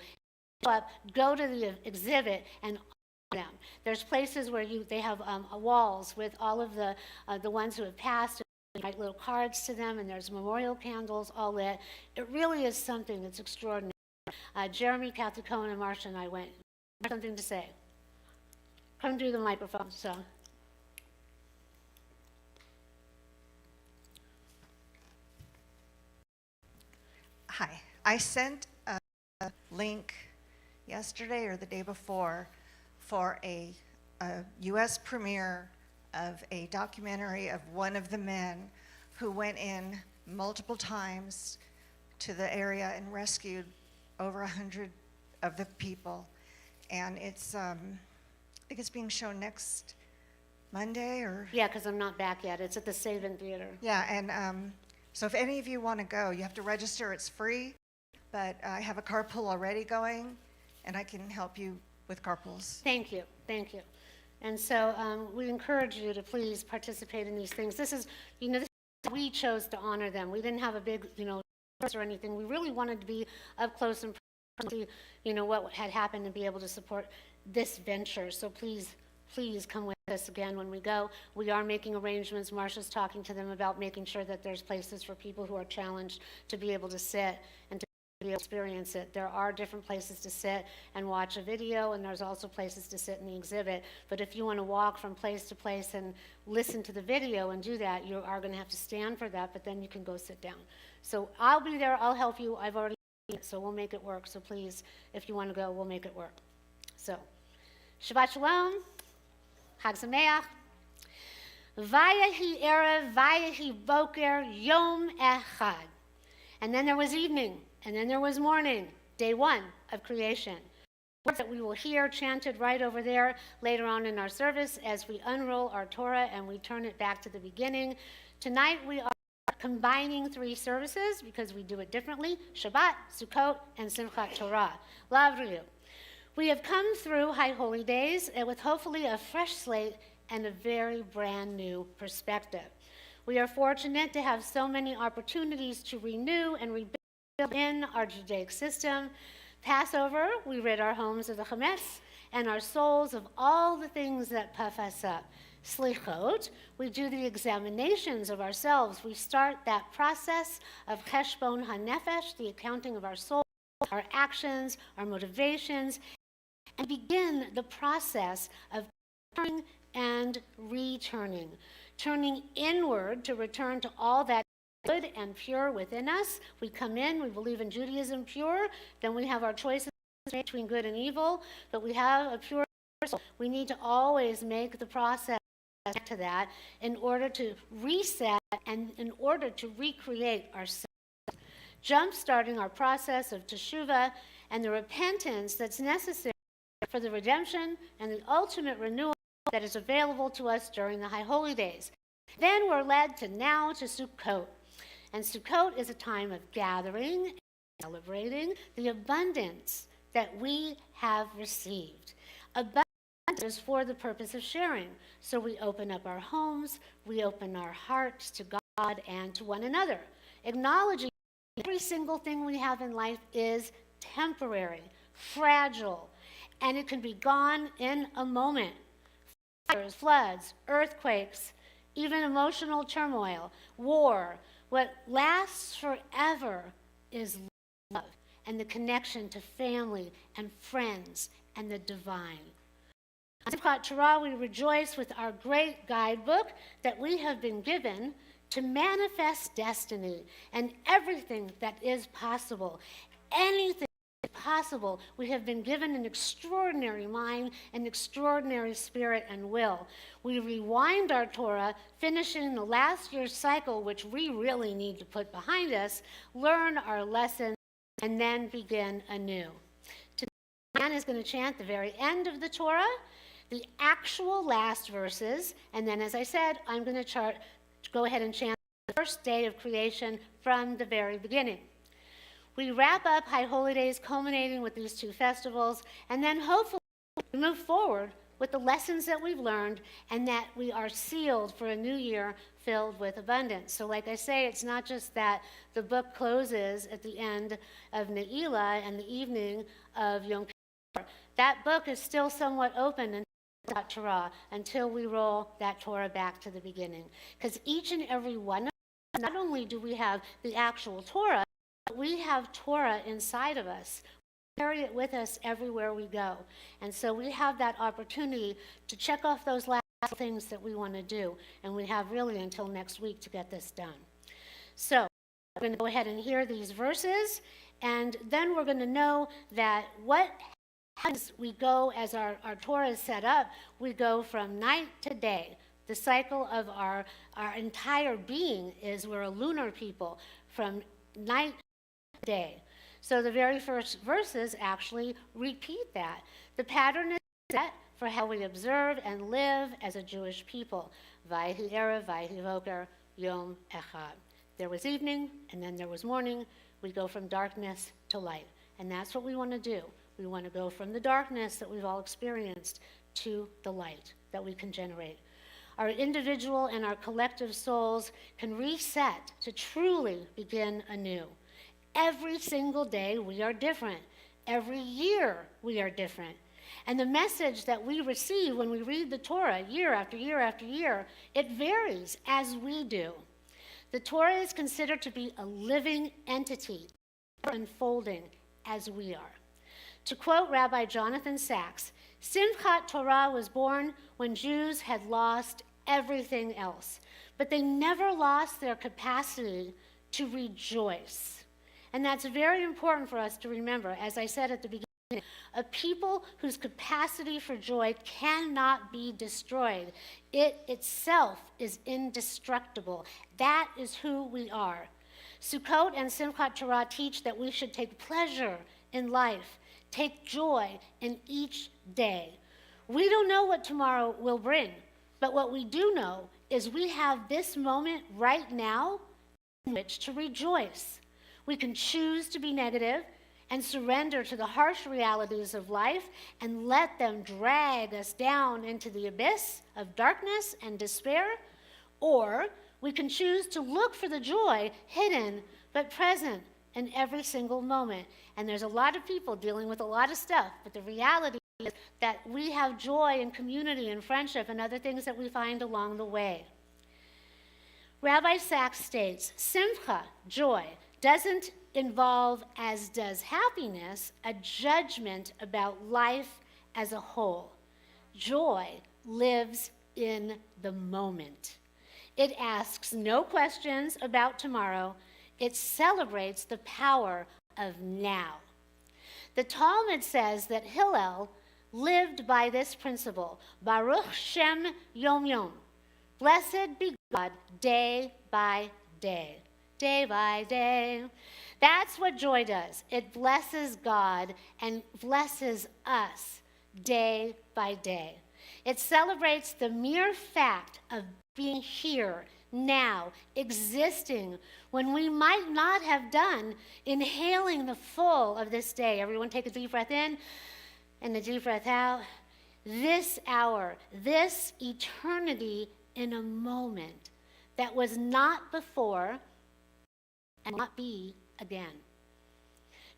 is go to the exhibit and honor them. There's places where they have walls with all of the ones who have passed, and write little cards to them, and there's memorial candles all lit. It really is something that's extraordinary. Jeremy, Kathy Cohen, and Marcia and I went. Something to say. Come do the microphone. So. Hi. I sent a link yesterday or the day before for a U.S. premiere of a documentary of one of the men who went in multiple times to the area and rescued over 100 of the people. And it's, I think it's being shown next Monday or? Yeah, because I'm not back yet. It's at the Save-In Theater. Yeah, and so if any of you want to go, you have to register. It's free, but I have a carpool already going, and I can help you with carpools. Thank you, thank you. And so we encourage you to please participate in these things. This is, this is how we chose to honor them. We didn't have a big, or anything. We really wanted to be up close and personal, what had happened, and be able to support this venture. So please come with us again when we go. We are making arrangements. Marcia's talking to them about making sure that there's places for people who are challenged to be able to sit and to be able to experience it. There are different places to sit and watch a video, and there's also places to sit in the exhibit. But if you want to walk from place to place and listen to the video and do that, you are going to have to stand for that, but then you can go sit down. So I'll be there. I'll help you. I've already seen it, so we'll make it work. So please, if you want to go, we'll make it work. So, Shabbat Shalom. Chag Sameach. Vayehi erev, vayehi boker, yom echad. And then there was evening, and then there was morning, day 1 of creation. Words that we will hear chanted right over there later on in our service as we unroll our Torah and we turn it back to the beginning. Tonight we are combining 3 services because we do it differently: Shabbat, Sukkot, and Simchat Torah. Lavriyu. We have come through High Holy Days with hopefully a fresh slate and a very brand new perspective. We are fortunate to have so many opportunities to renew and rebuild in our Judaic system. Passover, we rid our homes of the chametz and our souls of all the things that puff us up. Slichot, we do the examinations of ourselves. We start that process of cheshbon hanefesh, the accounting of our soul, our actions, our motivations, and begin the process of turning and returning. Turning inward to return to all that good and pure within us. We come in, we believe in Judaism pure, then we have our choices between good and evil, but we have a pure soul. We need to always make the process to that in order to reset and in order to recreate ourselves. Jump-starting our process of teshuvah and the repentance that's necessary for the redemption and the ultimate renewal that is available to us during the High Holy Days. Then we're led to Sukkot. And Sukkot is a time of gathering and celebrating the abundance that we have received. Abundance is for the purpose of sharing. So we open up our homes, we open our hearts to God and to one another, acknowledging every single thing we have in life is temporary, fragile, and it can be gone in a moment. Fires, floods, earthquakes, even emotional turmoil, war. What lasts forever is love and the connection to family and friends and the divine. On Simchat Torah, we rejoice with our great guidebook that we have been given to manifest destiny and everything that is possible. Anything possible. We have been given an extraordinary mind, an extraordinary spirit and will. We rewind our Torah, finishing the last year's cycle, which we really need to put behind us, learn our lessons, and then begin anew. Today, Dan is going to chant the very end of the Torah, the actual last verses, and then, as I said, I'm going to go ahead and chant the first day of creation from the very beginning. We wrap up High Holy Days culminating with these two festivals, and then hopefully we move forward with the lessons that we've learned and that we are sealed for a new year filled with abundance. So like I say, it's not just that the book closes at the end of Ne'ilah and the evening of Yom Kippur. That book is still somewhat open in Torah until we roll that Torah back to the beginning. Because each and every one of us, not only do we have the actual Torah, we have Torah inside of us. We carry it with us everywhere we go. And so we have that opportunity to check off those last things that we want to do. And we have really until next week to get this done. So we're going to go ahead and hear these verses. And then we're going to know that what happens, we go, as our Torah is set up, we go from night to day. The cycle of our entire being is we're a lunar people from night day. So the very first verses actually repeat that. The pattern is set for how we observe and live as a Jewish people. Vayhi erev, vayhi boker, yom echad. There was evening, and then there was morning. We go from darkness to light. And that's what we want to do. We want to go from the darkness that we've all experienced to the light that we can generate. Our individual and our collective souls can reset to truly begin anew. Every single day we are different. Every year we are different. And the message that we receive when we read the Torah year after year after year, it varies as we do. The Torah is considered to be a living entity, unfolding as we are. To quote Rabbi Jonathan Sachs, Simchat Torah was born when Jews had lost everything else, but they never lost their capacity to rejoice. And that's very important for us to remember. As I said at the beginning, a people whose capacity for joy cannot be destroyed. It itself is indestructible. That is who we are. Sukkot and Simchat Torah teach that we should take pleasure in life, take joy in each day. We don't know what tomorrow will bring, but what we do know is we have this moment right now in which to rejoice. We can choose to be negative and surrender to the harsh realities of life and let them drag us down into the abyss of darkness and despair, or We can choose to look for the joy hidden but present in every single moment. And there's a lot of people dealing with a lot of stuff, but the reality is that we have joy and community and friendship and other things that we find along the way. Rabbi Sachs states, Simcha, joy, doesn't involve, as does happiness, a judgment about life as a whole. Joy lives in the moment. It asks no questions about tomorrow. It celebrates the power of now. The Talmud says that Hillel lived by this principle, Baruch Shem Yom Yom. Blessed be God day by day, day by day. That's what joy does. It blesses God and blesses us day by day. It celebrates the mere fact of being here, now, existing, when we might not have done, inhaling the full of this day. Everyone take a deep breath in and a deep breath out. This hour, this eternity in a moment that was not before and not be again.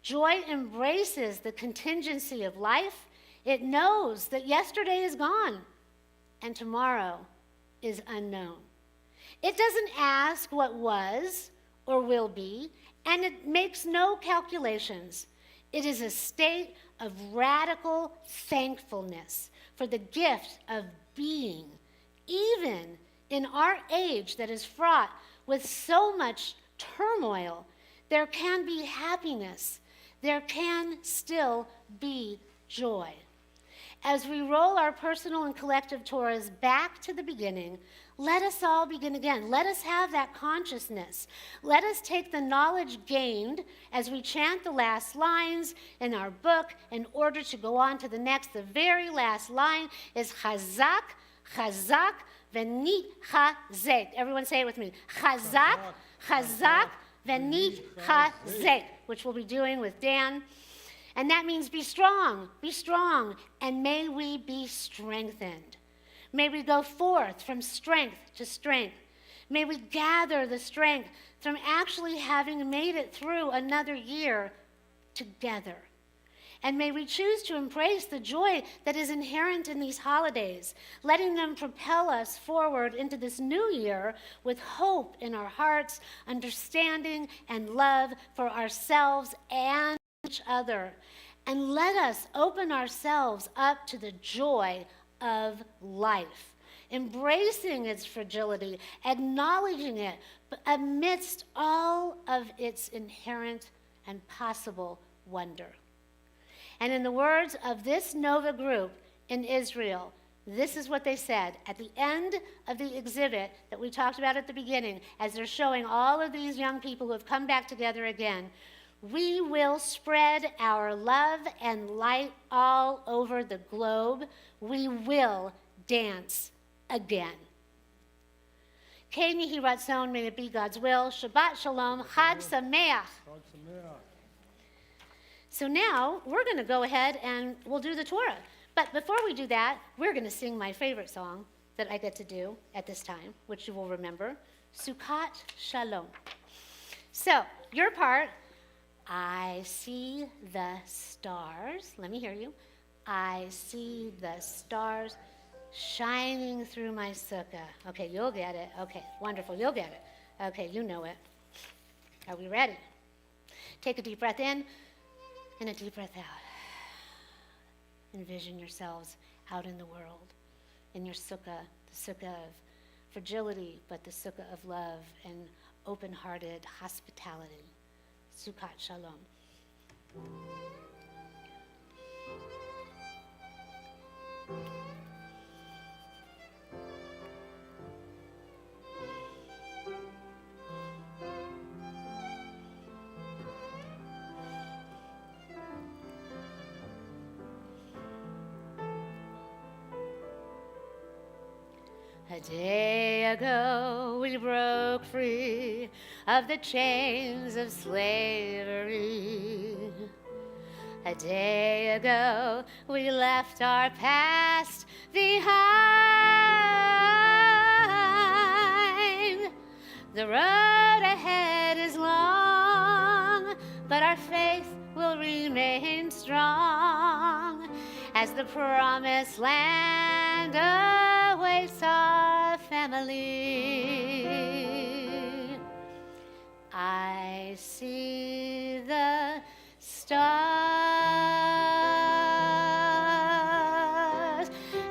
Joy embraces the contingency of life. It knows that yesterday is gone and tomorrow is unknown. It doesn't ask what was or will be, and it makes no calculations. It is a state of radical thankfulness for the gift of being, even in our age that is fraught with so much turmoil. There can be happiness. There can still be joy. As we roll our personal and collective Torahs back to the beginning, let us all begin again. Let us have that consciousness. Let us take the knowledge gained as we chant the last lines in our book in order to go on to the next. The very last line is Chazak, Chazak, Venit Chazek. Everyone say it with me. Chazak, Chazak, Venit Chazek, which we'll be doing with Dan. And that means be strong, and may we be strengthened. May we go forth from strength to strength. May we gather the strength from actually having made it through another year together. And may we choose to embrace the joy that is inherent in these holidays, letting them propel us forward into this new year with hope in our hearts, understanding and love for ourselves and each other. And let us open ourselves up to the joy of life, embracing its fragility, acknowledging it amidst all of its inherent and possible wonder. And in the words of this Nova group in Israel, this is what they said at the end of the exhibit that we talked about at the beginning, as they're showing all of these young people who have come back together again. We will spread our love and light all over the globe. We will dance again. Kei Nihi Ratzon, may it be God's will. Shabbat Shalom, Chag Sameach. Chag Sameach. So now we're going to go ahead and we'll do the Torah. But before we do that, we're going to sing my favorite song that I get to do at this time, which you will remember, Simchat Shalom. So your part, I see the stars. Let me hear you. I see the stars shining through my sukkah. Okay, you'll get it. Okay, wonderful. You'll get it. Okay, you know it. Are we ready? Take a deep breath in and a deep breath out. Envision yourselves out in the world, in your sukkah, the sukkah of fragility, but the sukkah of love and open-hearted hospitality. Simchat Shalom. A day ago we broke free of the chains of slavery. A day ago we left our past behind. The road ahead is long, but our faith will remain strong as the promised land awaits our family. I see the stars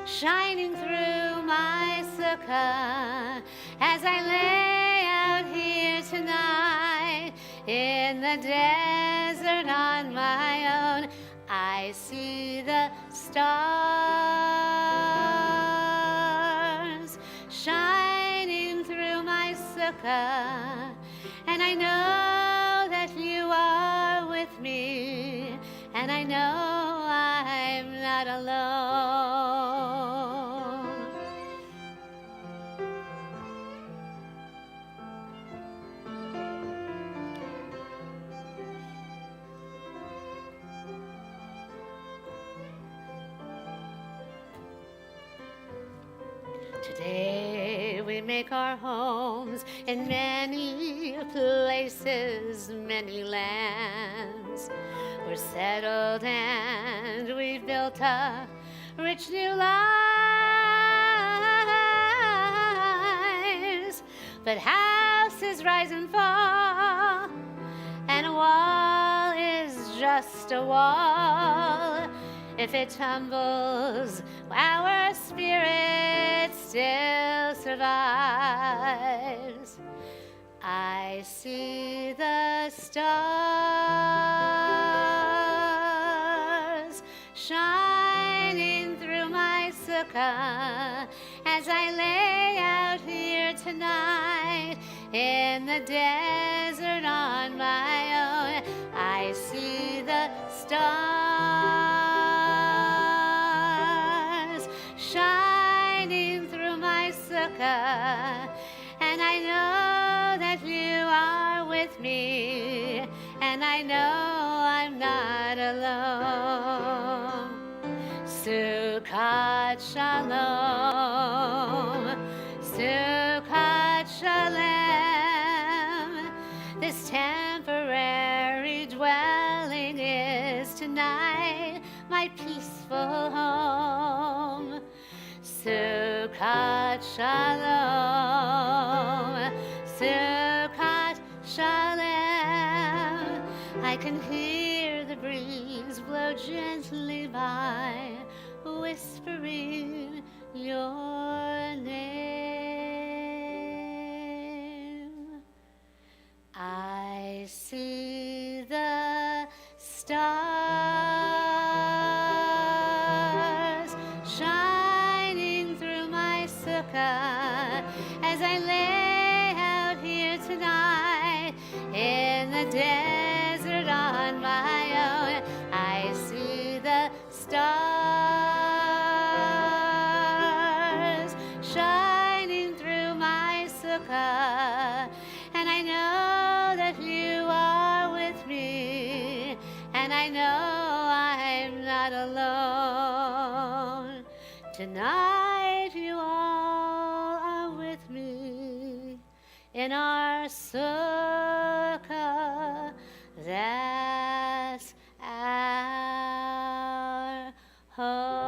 shining through my sukkah as I lay out here tonight in the desert on my own. I see the stars shining through my sukkah, and I know that you are with me, and I know I'm not alone. Today we make our homes in many places, many lands. We're settled and we've built a rich new lives. But houses rise and fall, and a wall is just a wall. If it tumbles, our spirit still survives. I see the stars shining through my sukkah as I lay out here tonight in the desert on my own. I see the stars shining through my sukkah, and I know that you are with me, and I know I'm not alone. Sukkot Shalom, Sukkot Shalem. This temporary dwelling is tonight my peaceful home. Sukkot Shalom, Sukkot Shalem. I can hear the breeze blow gently by, whispering your name. I see the stars shining through my sukkah as I lay out here tonight in the desert on my own. I see the stars shining through my sukkah, and I know that you are with me, and I know I'm not alone. Tonight you all are with me in our sukkah. That's our home.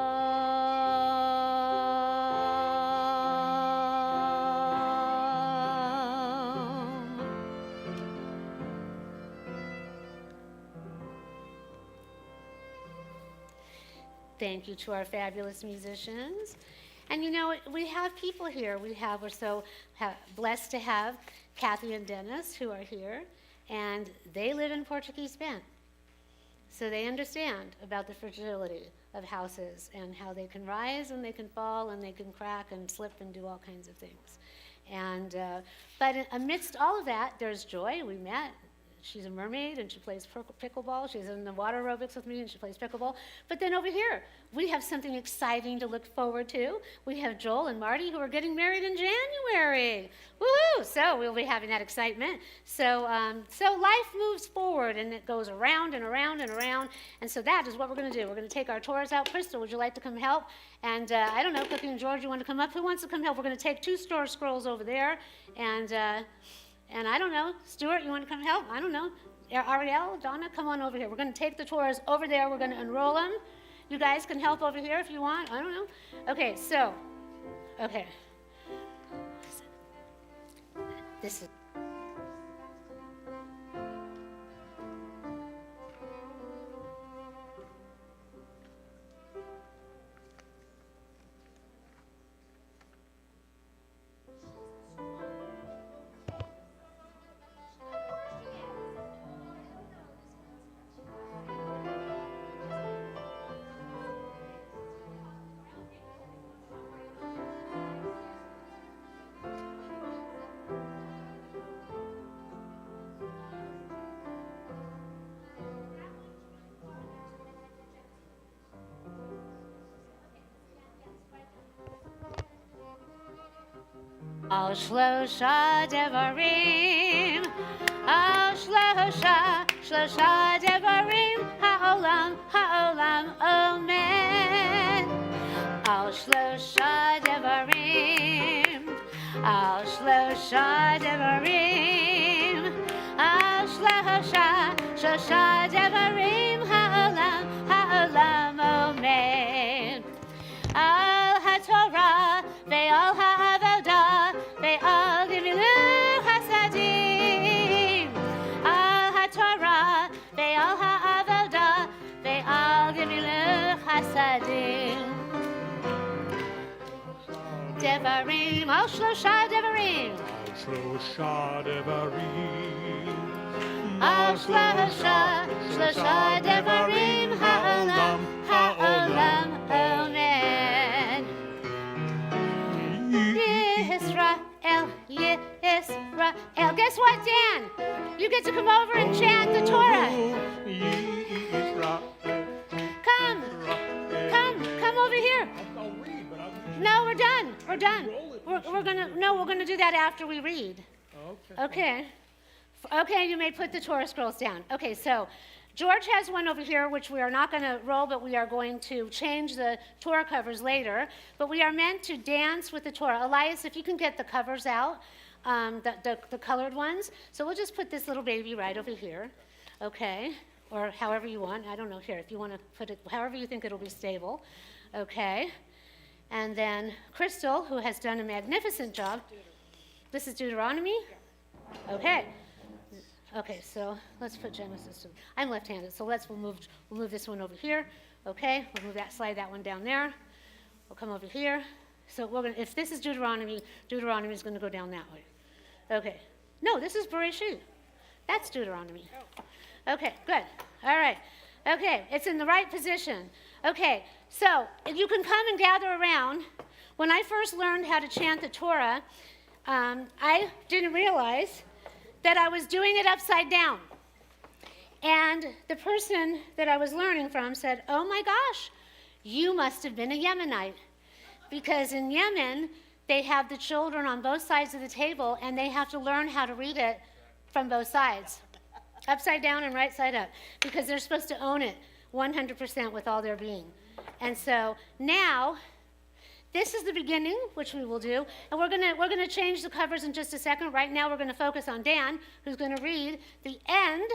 Thank you to our fabulous musicians. And you know, we have people here. We're so blessed to have Kathy and Dennis, who are here, and they live in Portuguese Spain. So they understand about the fragility of houses and how they can rise and they can fall and they can crack and slip and do all kinds of things. And but amidst all of that, there's joy. We met. She's a mermaid and she plays pickleball. She's in the water aerobics with me and she plays pickleball. But then over here, we have something exciting to look forward to. We have Joel and Marty who are getting married in January. Woohoo! So we'll be having that excitement. So life moves forward and it goes around and around and around. And so that is what we're going to do. We're going to take our Torahs out. Crystal, would you like to come help? And I don't know, Cookie and George, you want to come up? Who wants to come help? We're going to take 2 store scrolls over there and And I don't know, Stuart, you want to come help? I don't know. Ariel, Donna, come on over here. We're going to take the Torahs over there. We're going to unroll them. You guys can help over here if you want. I don't know. Okay, so, okay. This is... Al shlosha devarim, al shlosha devarim, ha'olam, omen. Al shlosha devarim, al shlosha devarim, al shlosha devarim, ha'olam, omen. Al haTorah ve'al ha'avodah ve'al gemilu hasadim. Al haTorah ve'al ha'avodah ve'al gemilu hasadim. Devarim, al shlosha devarim. Shlosha devarim. Al shlosha devarim, ha'olam, omen. Yisrael. Guess what, Dan? You get to come over and chant the Torah. Come over here. I'll read, but I'll No, we're done. We're gonna do that after we read. Okay. Okay, you may put the Torah scrolls down. Okay, so George has one over here, which we are not going to roll, but we are going to change the Torah covers later. But we are meant to dance with the Torah. Elias, if you can get the covers out, the colored ones. So we'll just put this little baby right over here, okay? Or however you want. I don't know, here, if you want to put it, however you think it'll be stable, okay? And then Crystal, who has done a magnificent job. This is Deuteronomy? Okay. Okay, so let's put Genesis. I'm left-handed, so we'll move this one over here. Okay, we'll slide that one down there. We'll come over here. So if this is Deuteronomy, Deuteronomy is going to go down that way. Okay. No, this is Bereshit. That's Deuteronomy. Okay, good. All right. Okay, it's in the right position. Okay, so if you can come and gather around. When I first learned how to chant the Torah, I didn't realize that I was doing it upside down. And the person that I was learning from said, oh my gosh, you must have been a Yemenite. Because in Yemen, they have the children on both sides of the table, and they have to learn how to read it from both sides, upside down and right side up, because they're supposed to own it 100% with all their being. And so now, this is the beginning, which we will do, and we're gonna change the covers in just a second. Right now, we're gonna focus on Dan, who's gonna read the end.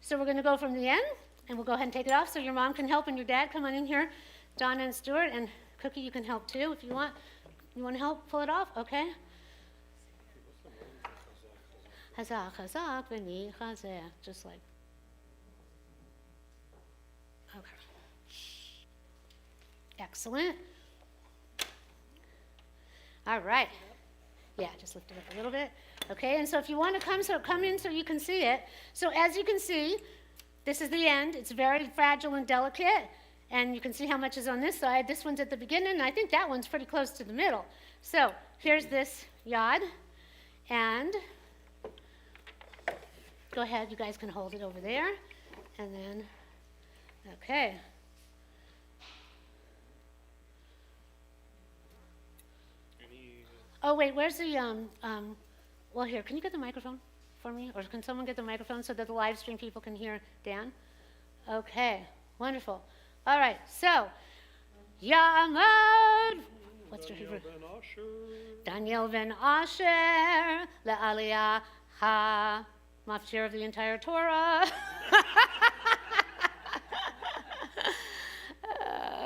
So we're gonna go from the end, and we'll go ahead and take it off. So your mom can help, and your dad, come on in here. Donna and Stuart, and Cookie, you can help too if you want. You want to help pull it off? Okay. Chazak, chazak, v'ni chazeh, just like. Okay. Excellent. All right. Yeah, just lift it up a little bit. Okay, and so if you want to come in so you can see it. So as you can see, this is the end. It's very fragile and delicate, and you can see how much is on this side. This one's at the beginning, and I think that one's pretty close to the middle. So here's this yod, and go ahead, you guys can hold it over there, and then, okay. Oh, wait, where's the, well, here, can you get the microphone for me? Or can someone get the microphone so that the live stream people can hear Dan? Okay, wonderful. All right, so, Yamod, what's your Hebrew? Daniel ben Asher, Le'aliyah Ha, maftir of the entire Torah.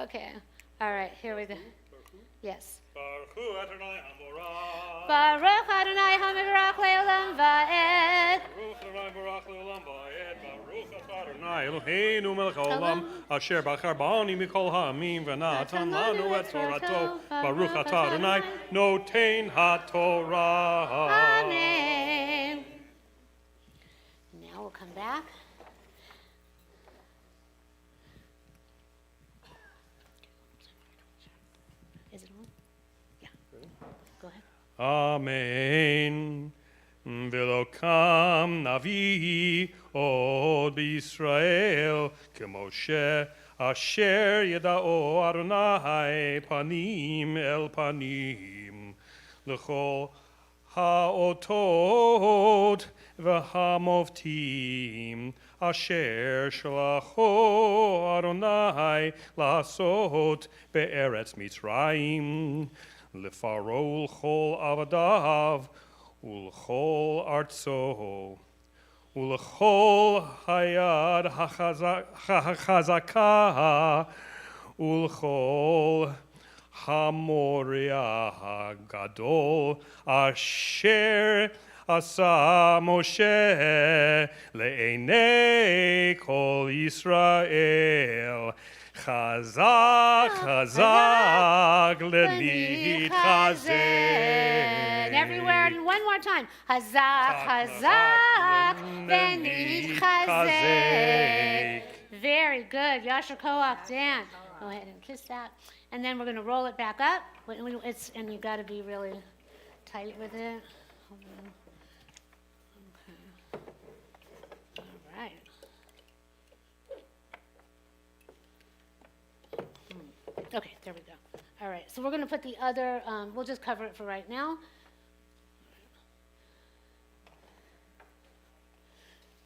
Okay, all right, here we go. Yes. Baruch Adonai Hamorah. Baruch Adonai HaMevarach Le'olam Va'ed. Baruch Adonai Barach Le'olam Va'ed. Baruch Atah Adonai Eloheinu melech haolam asher bachar ba'ani mikol ha'amim v'natan lanu et Torato. Baruch Atah Adonai noten ha'Torah. Amen. Now we'll come back. Is it on? Yeah. Go ahead. Amen. V'lo kam navi od b'Yisrael k'Moshe asher yada'o Adonai panim el panim l'chol ha'otot v'hamoftim asher shalacho Adonai לעשות בארץ מצרים לפרעה ולכל עבדיו ולכל ארצו ולכל היד החזקה ולכל המוריה הגדול אשר עשה משה לעיני כל ישראל חזק חזק להתחזק. Everywhere, and one more time. Hazak, hazak, v'nitchazek. Very good. Yasher Koach, Dan. Go ahead and kiss that. And then we're going to roll it back up. And you've got to be really tight with it. Hold on. Okay. All right. Okay, there we go. All right, so we're going to put the other, we'll just cover it for right now.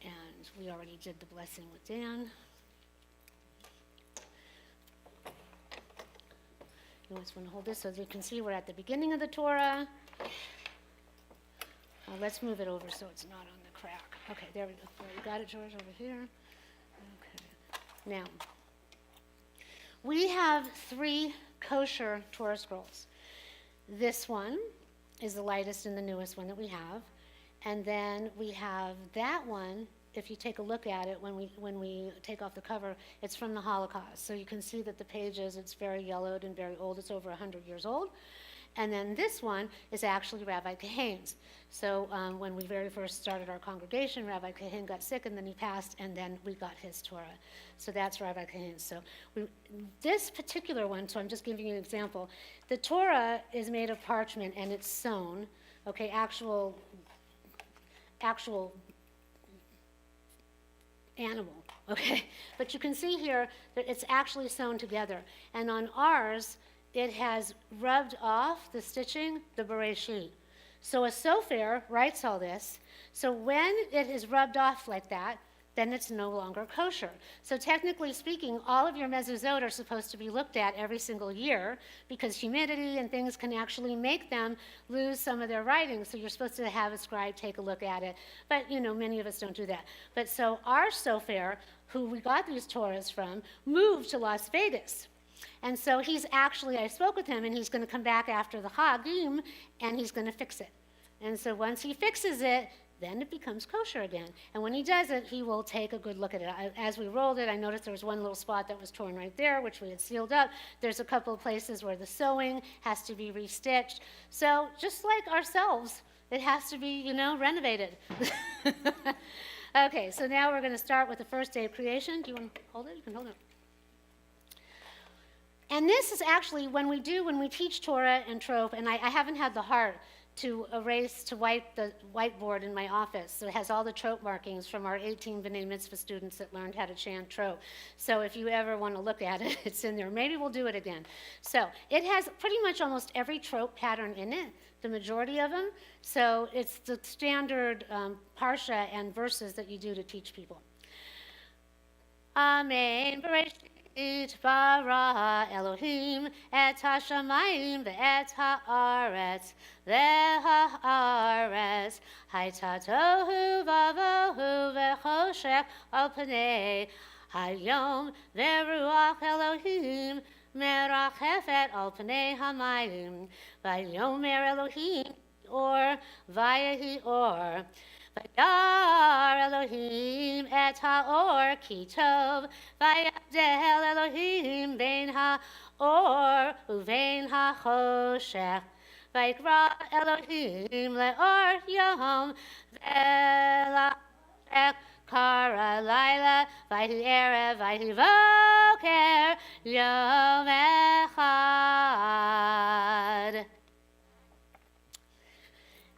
And we already did the blessing with Dan. You just want to hold this so that you can see we're at the beginning of the Torah. Let's move it over so it's not on the crack. Okay, there we go. You got it, George, over here. Okay. Now, we have 3 kosher Torah scrolls. This one is the lightest and the newest one that we have. And then we have that one. If you take a look at it, when we take off the cover, it's from the Holocaust. So you can see that the pages, it's very yellowed and very old. It's over 100 years old. And then this one is actually Rabbi Kahane's. So when we very first started our congregation, Rabbi Kahane got sick and then he passed, and then we got his Torah. So that's Rabbi Kahane's. So this particular one, so I'm just giving you an example. The Torah is made of parchment and it's sewn, okay, actual animal, okay? But you can see here that it's actually sewn together. And on ours, it has rubbed off the stitching, the Bereshit. So a sofer writes all this. So when it is rubbed off like that, then it's no longer kosher. So technically speaking, all of your mezuzot are supposed to be looked at every single year because humidity and things can actually make them lose some of their writing. So you're supposed to have a scribe take a look at it. But, many of us don't do that. But so our sofer, who we got these Torahs from, moved to Las Vegas. And so I spoke with him, and he's going to come back after the Hagim, and he's going to fix it. And so once he fixes it, then it becomes kosher again. And when he does it, he will take a good look at it. As we rolled it, I noticed there was one little spot that was torn right there, which we had sealed up. There's a couple of places where the sewing has to be restitched. So just like ourselves, it has to be, renovated. Okay, so now we're going to start with the first day of creation. Do you want to hold it? You can hold it. And this is actually when we teach Torah and Trope, and I haven't had the heart to wipe the whiteboard in my office. So it has all the Trope markings from our 18 B'nai Mitzvah students that learned how to chant Trope. So if you ever want to look at it, it's in there. Maybe we'll do it again. So it has pretty much almost every Trope pattern in it, the majority of them. So it's the standard parsha and verses that you do to teach people. Amen. Itbara Elohim et hashamayim ve'et haaretz ve'haaretz hayta tohu vavohu ve'choshech al pnei hayom ve'ruach Elohim merachefet al pnei hamayim vayomer Elohim or vayahi or Vayar Elohim et haor ki tov vayabdel Elohim bein haor uvein hachoshech vayikra Elohim leor yom velachech kara laila vayhi erev vayhi voker yom echad.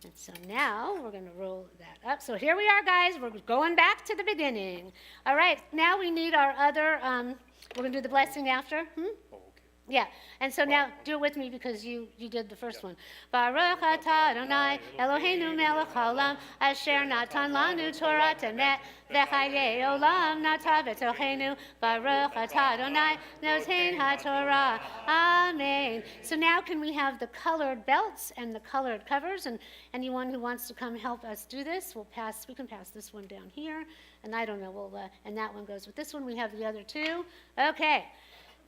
And so now we're going to roll that up. So here we are, guys. We're going back to the beginning. All right. Now we need our other, we're going to do the blessing after. Yeah. And so now do it with me because you did the first one. Baruch atah Adonai Eloheinu melech haolam asher natan lanu Torah Emet v'chayei olam nata b'tochenu Baruch atah Adonai noten haTorah. Amen. So now can we have the colored belts and the colored covers? And anyone who wants to come help us do this, we can pass this one down here. And I don't know, and that one goes with this one. We have the other two. Okay.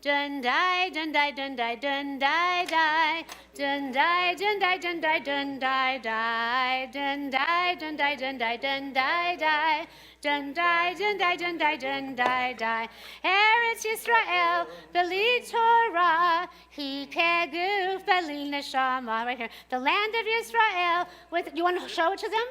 Dun die, dun die, dun die, dun die, die. Dun die, dun die, dun die, dun die, die. Dun die, dun die, dun die, dun die, die. Dun die, dun die, dun die, dun die, die. Eretz Yisrael, Beli Torah, He Keguf, Beli Neshama. Right here. The land of Israel. You want to show it to them?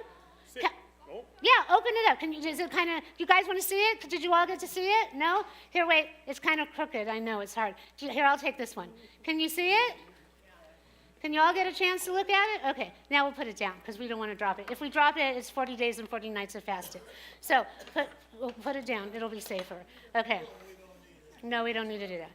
Yeah, open it up. Is it kind of, you guys want to see it? Did you all get to see it? No? Here, wait. It's kind of crooked. I know it's hard. Here, I'll take this one. Can you see it? Can you all get a chance to look at it? Okay, now we'll put it down because we don't want to drop it. If we drop it, it's 40 days and 40 nights of fasting. So we'll put it down. It'll be safer. Okay. No, we don't need to do that.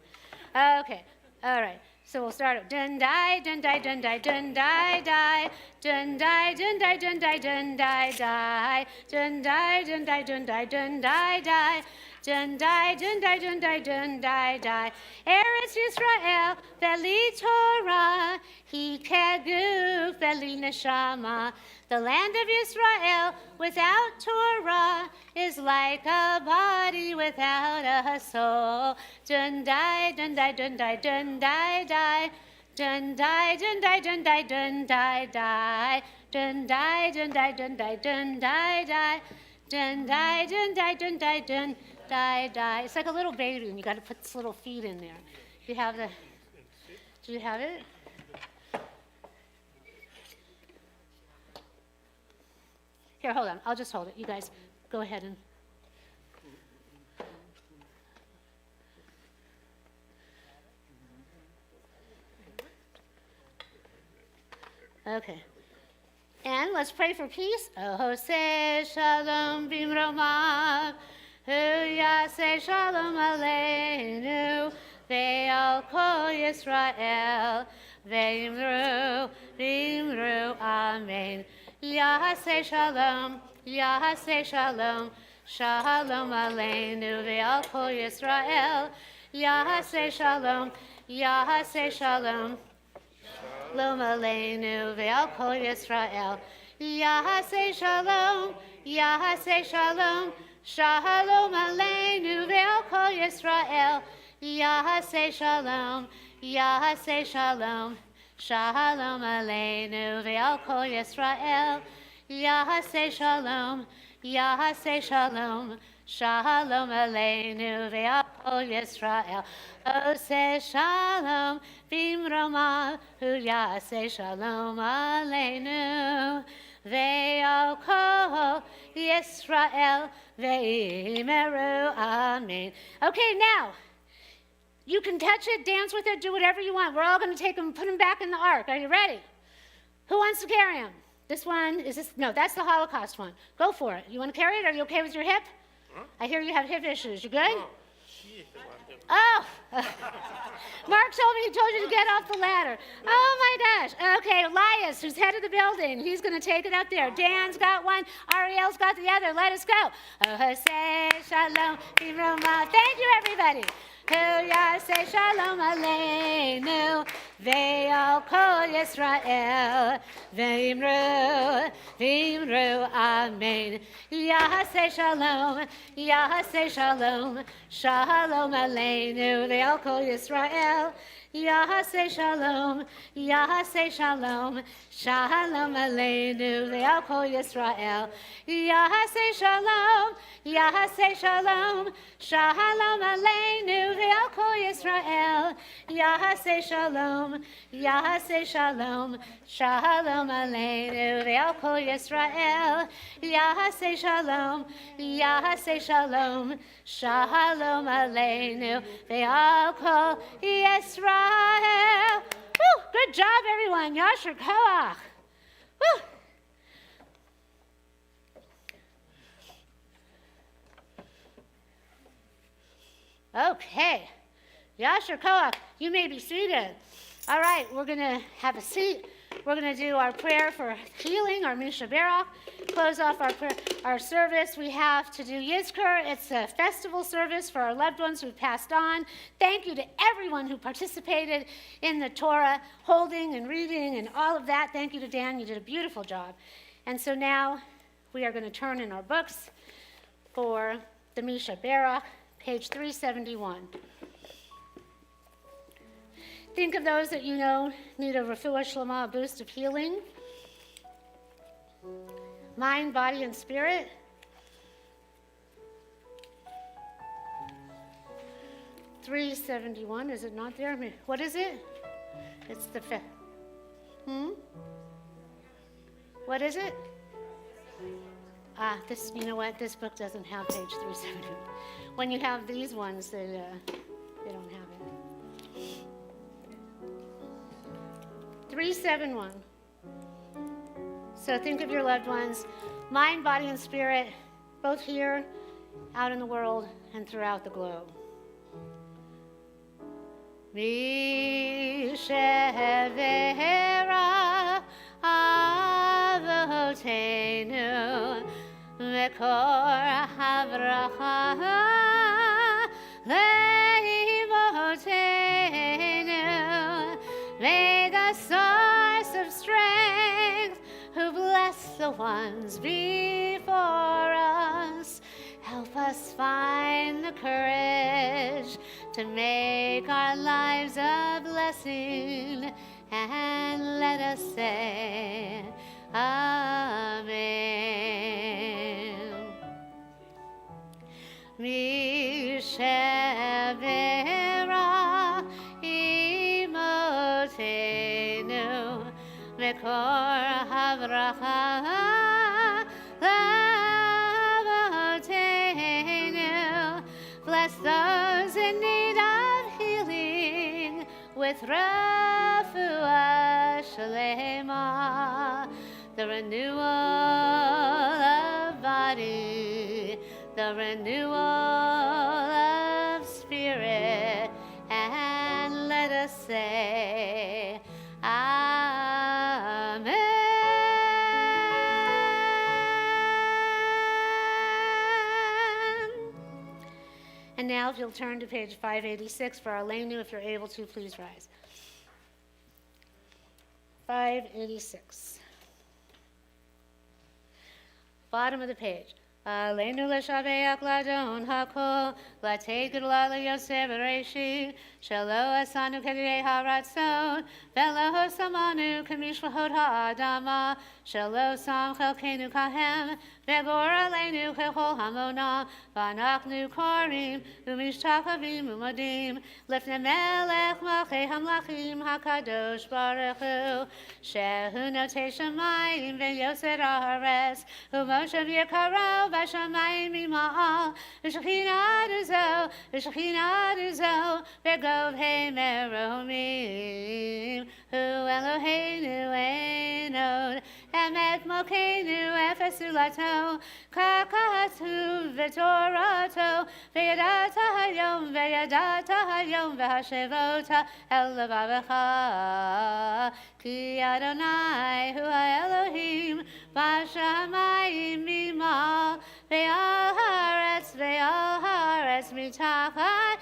Okay. All right. So we'll start it. Dun die, dun die, dun die, dun die, die. Dun die, dun die, dun die, dun die, die. Dun die, dun die, dun die, dun die, die. Dun die, dun die, dun die, dun die, die. Eretz Yisrael, Beli Torah, He Keguf, Beli Neshama. The land of Israel without Torah is like a body without a soul. Dun die, dun die, dun die, dun die, die. Dun die, dun die, dun die, dun die, die. Dun die, dun die, dun die, dun die, die. Dun die, dun die, dun die, dun die, die. It's like a little baby, and you got to put this little feet in there. Do you have it? Here, hold on. I'll just hold it. You guys go ahead and. Okay. And let's pray for peace. Ohoseh shalom bimromav, hu yaseh shalom aleinu, ve'al kol Yisrael, ve'imru, amen. Yaseh shalom, shalom aleinu, ve'al kol Yisrael, yaseh shalom, Shalom aleinu ve'al kol Yisrael. Yaseh shalom, shalom aleinu ve'al kol Yisrael. Yaseh shalom, shalom aleinu ve'al kol Yisrael. Yaseh shalom, shalom aleinu ve'al kol Yisrael. Oseh shalom bimromav, hu yaseh shalom aleinu ve'al kol Yisrael ve'imeru, amen. Okay, now you can touch it, dance with it, do whatever you want. We're all going to take them and put them back in the ark. Are you ready? Who wants to carry them? This one, is this? No, that's the Holocaust one. Go for it. You want to carry it? Are you okay with your hip? Huh? I hear you have hip issues. You good? Oh. Mark told me he told you to get off the ladder. Oh my gosh. Okay, Elias, who's head of the building, he's going to take it up there. Dan's got one. Ariel's got the other. Let us go. Ohoseh shalom bimromav. Thank you, everybody. Yaseh Shalom Aleinu ve'al kol Yisrael ve'imru Amen. Yaseh Shalom Shalom Aleinu ve'al kol Yisrael. Yaseh Shalom Shalom Aleinu ve'al kol Yisrael. Yaseh Shalom Shalom Aleinu ve'al kol Yisrael. Yaseh Shalom Shalom Aleinu ve'al kol Yisrael. Yaseh Shalom Shalom Aleinu ve'al kol Yisrael. Woo! Good job, everyone. Yasher Koach. Woo! Okay. Yasher Koach, you may be seated. All right, we're going to have a seat. We're going to do our prayer for healing, our Misha Barak. Close off our service. We have to do Yizkor. It's a festival service for our loved ones who passed on. Thank you to everyone who participated in the Torah, holding and reading and all of that. Thank you to Dan. You did a beautiful job. And so now we are going to turn in our books for the Misha Barak, page 371. Think of those that you know need a refuah shlema, a boost of healing. Mind, body, and spirit. $371, is it not there? What is it? It's the fifth. What is it? This, you know what? This book doesn't have page 371. When you have these ones, they don't have it. 371. So think of your loved ones, mind, body, and spirit, both here, out in the world, and throughout the globe. Mishevera avotenu vekor havracha leimotenu. May the source of strength who bless the ones before us help us find the courage to make our lives a blessing, and let us say Amen. Mishevera imotenu vekor havracha lavotenu. Bless those in need of healing with refuah shlema, the renewal of body, the renewal of spirit, and let us say Amen. And now if you'll turn to page 586 for our Aleinu, if you're able to, please rise. 586. Bottom of the page. Aleinu l'shabeach ladon hakol, l'teged l'yosef reishi, shelo asanu kedei haratzon, velo samanu k'mishpachot ha'adama, shelo sam chelkenu kahem, vegor aleinu kechol hamona, v'anachnu korim, u'mishtachavim u'modim, lifnei melech malchei hamlachim hakadosh baruch hu, shehu notei shamayim v'yoser haaretz, u'moshev yekaro v'shamayim ima'al, v'shechinah uzo, v'gov hei meromim, hu Eloheinu enod, Emet Mokeinu efes ulato, kakatu v'torato, v'yadata hayom v'hashevota el levavecha, ki Adonai hu ha'Elohim, b'shamayim mimal, ve'al haaretz mitachai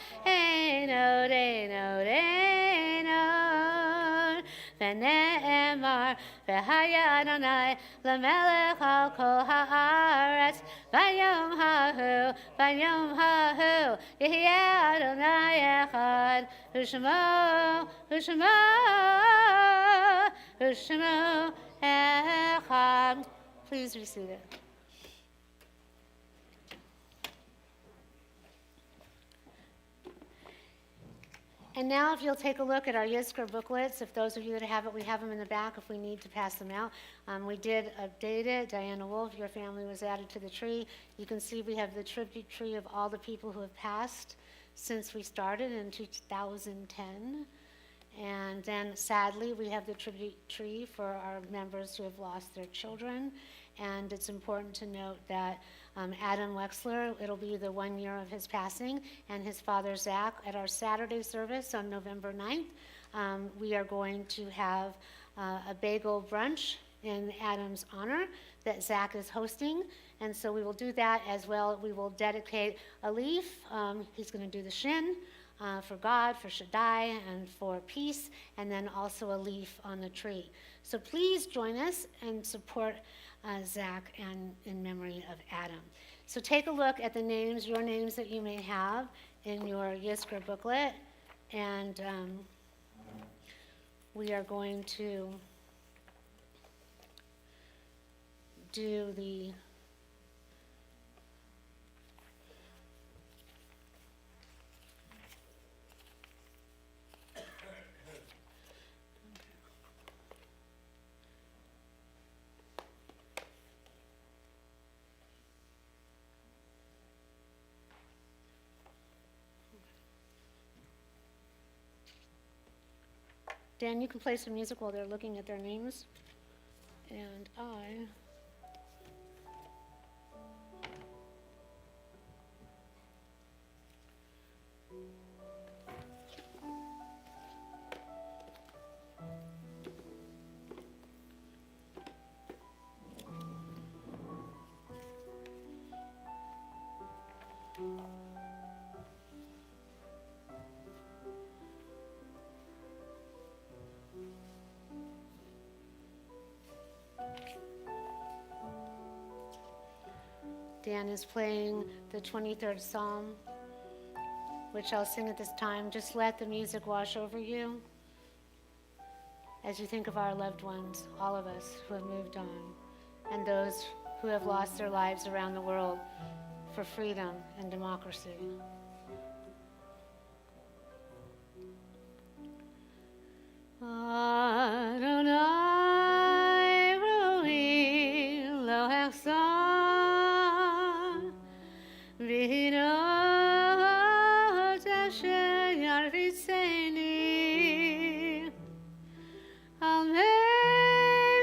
ונאמר והיה אדוני למלך על כל הארץ ביום ההוא יהיה אדוני אחד ושמו אחד. Please be seated. And now if you'll take a look at our Yizkor booklets, if those of you that have it, we have them in the back if we need to pass them out. We did update it. Diana Wolf, your family was added to the tree. You can see we have the tribute tree of all the people who have passed since we started in 2010. And then sadly, we have the tribute tree for our members who have lost their children. And it's important to note that Adam Wexler, it'll be the 1 year of his passing, and his father Zach. At our Saturday service on November 9th, we are going to have a bagel brunch in Adam's honor that Zach is hosting. And so we will do that as well. We will dedicate a leaf. He's going to do the shin for God, for Shaddai, and for peace, and then also a leaf on the tree. So please join us and support Zach and in memory of Adam. So take a look at the names, your names that you may have in your Yizkor booklet, and we are going to do the Dan, you can play some music while they're looking at their names. And Dan is playing the 23rd Psalm, which I'll sing at this time. Just let the music wash over you as you think of our loved ones, all of us who have moved on, and those who have lost their lives around the world for freedom and democracy. Adonai roi lo hechzon v'hinot asher yarvitzeni al mei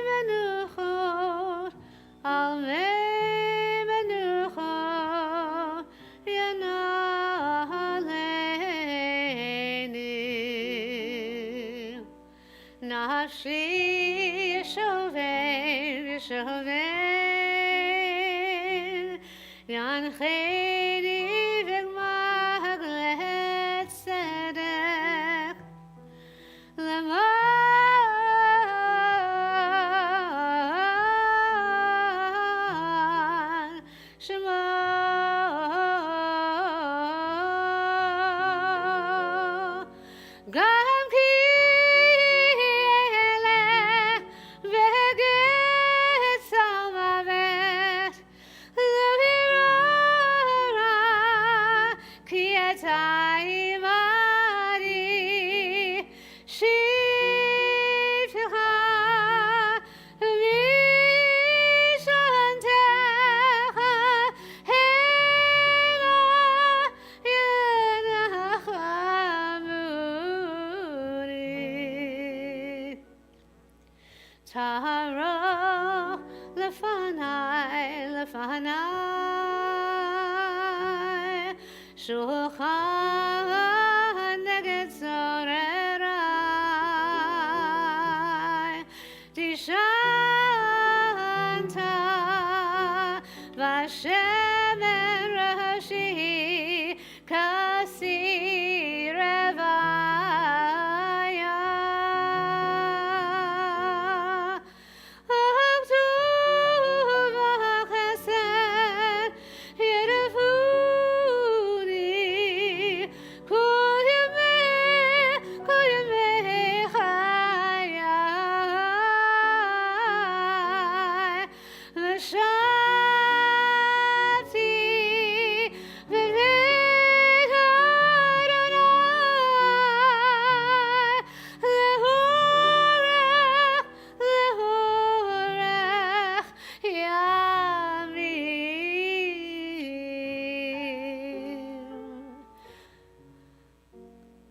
menuchot yanaleini nafshi yeshover yancheni v'maglet tzedek leman shemo gam ki eleh v'get salmavet lo hirora ki etai mari shivcha mishantecha hema yenachamuri Taro lefanai shulchan neged zorerai tishanta v'Hashem en rashi kasireh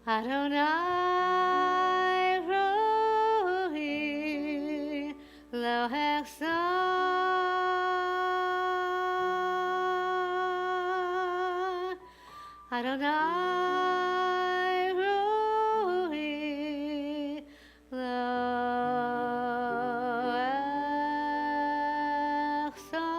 Adonai Rohi Lo Hechsar Adonai Rohi Lo Hechsar.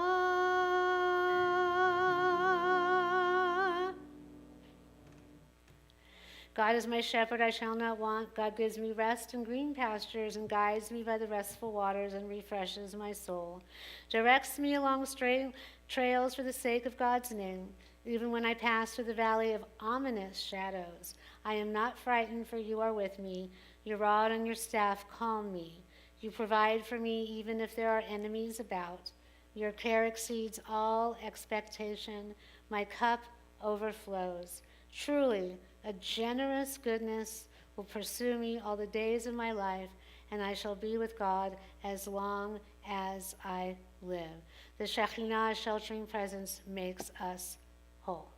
God is my shepherd, I shall not want. God gives me rest in green pastures and guides me by the restful waters and refreshes my soul. Directs me along straight trails for the sake of God's name. Even when I pass through the valley of ominous shadows, I am not frightened, for you are with me. Your rod and your staff calm me. You provide for me even if there are enemies about. Your care exceeds all expectation. My cup overflows. Truly, a generous goodness will pursue me all the days of my life, and I shall be with God as long as I live. The Shekhinah sheltering presence makes us whole.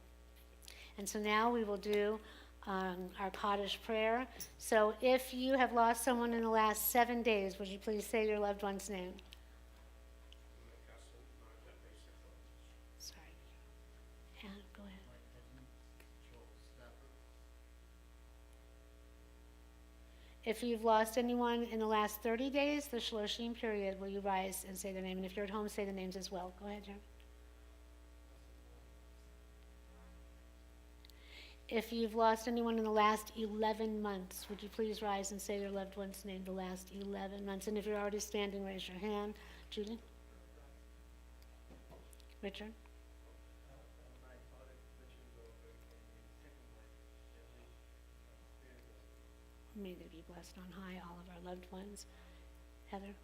And so now we will do our Kaddish prayer. So if you have lost someone in the last 7 days, would you please say your loved one's name? Sorry. Yeah, go ahead. If you've lost anyone in the last 30 days, the Shloshim period, will you rise and say their name? And if you're at home, say the names as well. Go ahead, Jeremy. If you've lost anyone in the last 11 months, would you please rise and say your loved one's name the last 11 months? And if you're already standing, raise your hand. Julie? Richard? May they be blessed on high, all of our loved ones. Heather?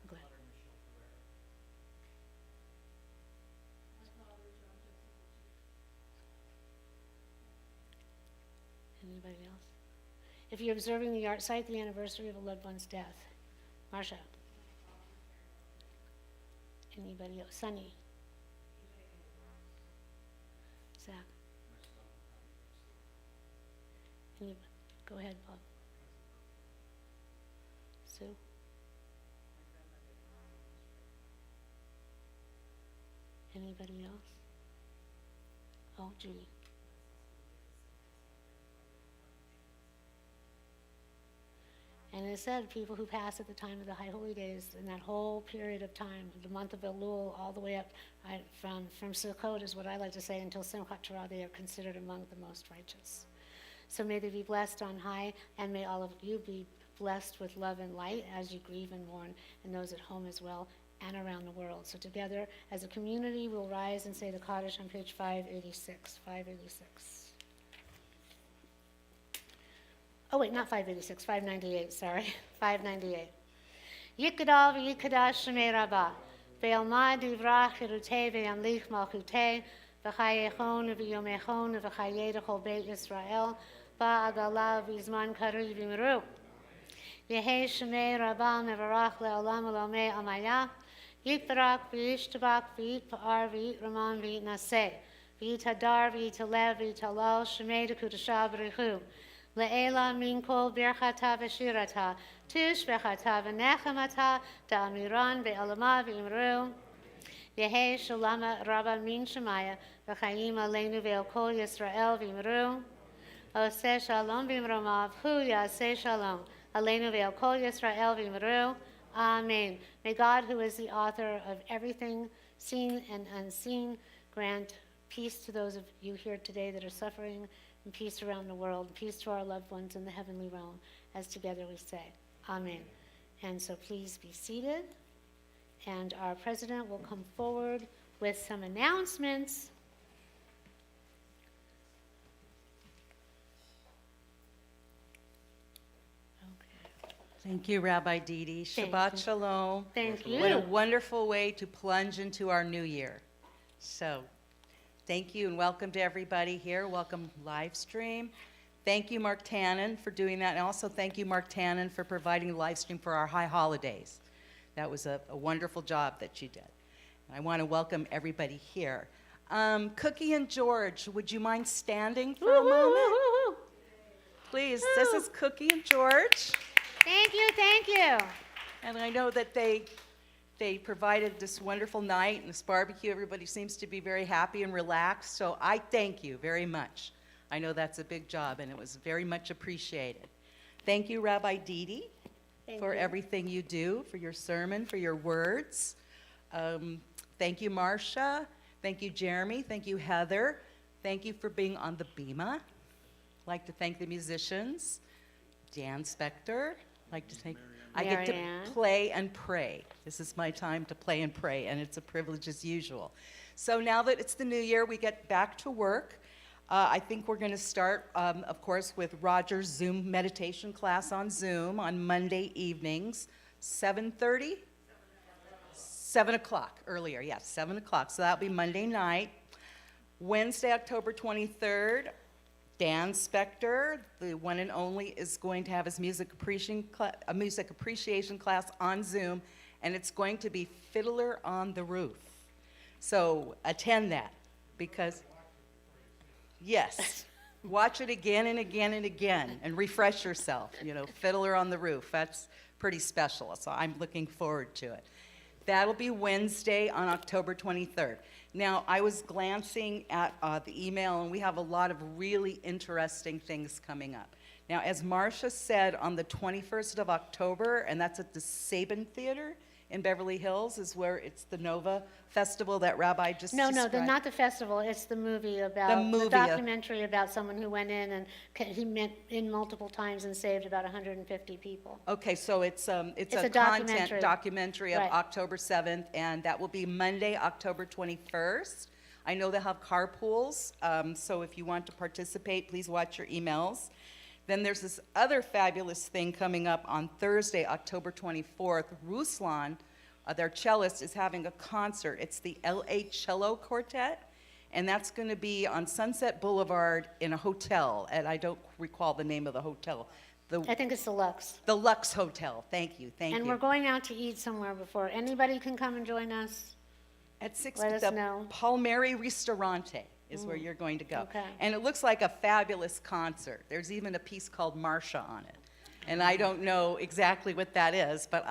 Go ahead. Anybody else? If you're observing the art site, the anniversary of a loved one's death. Marcia? Anybody else? Sunny? Zach? Anybody? Go ahead, Bob. Sue? Anybody else? Oh, Judy. And it said people who pass at the time of the High Holy Days, in that whole period of time, the month of Elul, all the way up from Sukkot is what I like to say, until Simchat Torah, they are considered among the most righteous. So may they be blessed on high, and may all of you be blessed with love and light as you grieve and mourn, and those at home as well, and around the world. So together, as a community, we'll rise and say the Kaddish on page 586. 586. Oh wait, not 586, 598, sorry. 598. Yikadav yikadash shemei rabbah, ve'almad yivrach chirutei ve'yamlich malchutei, v'chayechon v'yomechon v'chayei d'chol beit Yisrael, ba'agala v'izman karui v'miru. Yehi shemei rabbah mevarach le'olam u'lomei amaya, yitbarak v'yishtabak v'yitpa'ar v'yitraman v'yitnaseh, v'yithadar v'yitalev v'yitalal shemei d'kudashah b'richu. Le'ela min kol birchata v'shirata, tishbechata v'nechamata, da'amiran ve'alama v'imru. Yehi shalama rabba min shemaya, v'chayim aleinu ve'el kol Yisrael v'imru. Oseh shalom v'imromav, hu yaseh shalom, aleinu ve'el kol Yisrael v'imru. Amen. May God, who is the author of everything seen and unseen, grant peace to those of you here today that are suffering, and peace around the world, peace to our loved ones in the heavenly realm, as together we say, Amen. And so please be seated, and our president will come forward with some announcements. Okay. Thank you, Rabbi Didi. Thank Shabbat you. Shalom. Thank you. What a wonderful way to plunge into our new year. So, thank you and welcome to everybody here. Welcome live stream. Thank you, Mark Tannen, for doing that. And also thank you, Mark Tannen, for providing the live stream for our high holidays. That was a wonderful job that you did. And I want to welcome everybody here. Cookie and George, would you mind standing for a moment? Please, this is Cookie and George. Thank you, thank you. And I know that they provided this wonderful night and this barbecue. Everybody seems to be very happy and relaxed, so I thank you very much. I know that's a big job, and it was very much appreciated. Thank you, Rabbi Didi, for everything you do, for your sermon, for your words. Thank you, Marcia. Thank you, Jeremy. Thank you, Heather. Thank you for being on the Bima. I'd like to thank the musicians. Dan Spector. I'd like to thank... I get Marianne. to play and pray. This is my time to play and pray, and it's a privilege as usual. So now that it's the new year, we get back to work. I think we're going to start, of course, with Roger's Zoom meditation class on Zoom on Monday evenings, 7:30? 7 o'clock, earlier, yes, 7 o'clock. So that'll be Monday night. Wednesday, October 23rd, Dan Spector, the one and only, is going to have his music appreciation class on Zoom, and it's going to be Fiddler on the Roof. So attend that, because, yes, watch it again and again and again, and refresh yourself. You know, Fiddler on the Roof, that's pretty special, so I'm looking forward to it. That'll be Wednesday on October 23rd. Now, I was glancing at the email, and we have a lot of really interesting things coming up. Now, as Marcia said, on the 21st of October, and that's at the Sabin Theater in Beverly Hills, is where it's the Nova Festival that Rabbi just described. No, not the festival. It's the movie about the documentary about someone who went in and he met in multiple times and saved about 150 people. Okay, so it's a documentary. documentary of Right. October 7th, and that will be Monday, October 21st. I know they'll have carpools, so if you want to participate, please watch your emails. Then there's this other fabulous thing coming up on Thursday, October 24th. Ruslan, their cellist, is having a concert. It's the LA Cello Quartet, and that's going to be on Sunset Boulevard in a hotel, and I don't recall the name of the hotel. I think it's the Lux. The Lux Hotel. Thank you, thank you. And we're going out to eat somewhere before. Anybody can come and join us. At 6, Let us the know. Palmieri Ristorante is where you're going to go. Okay. And it looks like a fabulous concert. There's even a piece called Marcia on it. And I don't know exactly what that is, but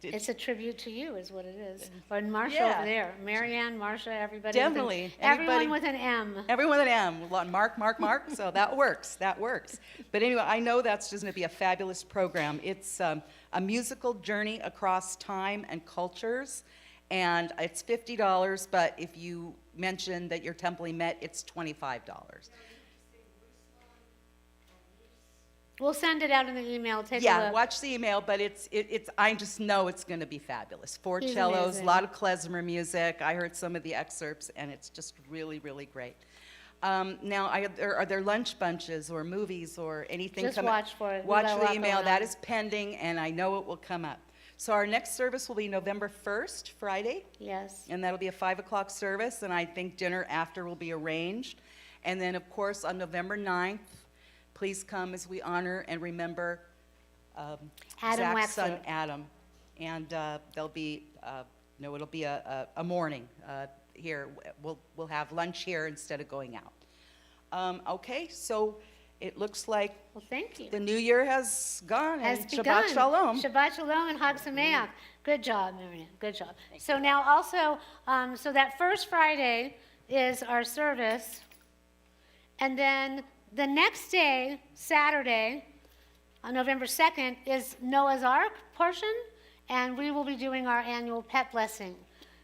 It's a tribute to you, is what it is. Or Marcia Yeah. over there. Marianne, Marcia, everybody. Definitely. Everyone with an M. Everyone with an M. Mark, so that works, that works. But anyway, I know that's just going to be a fabulous program. It's a musical journey across time and cultures, and it's $50, but if you mention that your Temple Emet, it's $25. We'll send it out in the email. Take a Yeah, look. watch the email, but it's I just know it's going to be fabulous. 4 He's cellos, amazing. a lot of klezmer music. I heard some of the excerpts, and it's just really, really great. Now, are there lunch bunches or movies or anything Just coming? watch for it. We Watch got a the lot email. going That on. is pending, and I know it will come up. So our next service will be November 1st, Friday, Yes. and that'll be a 5 o'clock service, and I think dinner after will be arranged. And then, of course, on November 9th, please come as we honor and remember Adam Zach's son, Wexler. Adam. And there'll be, it'll be a morning here. We'll have lunch here instead of going out. Okay, so it looks like Well, thank you. the new year has gone, Has and begun. Shabbat Shalom. Shabbat Shalom and Chag Sameach. Good job, Marianne. Good job. So now also, so that first Friday is our service. And then the next day, Saturday, on November 2nd, is Noah's Ark portion. And we will be doing our annual pet blessing.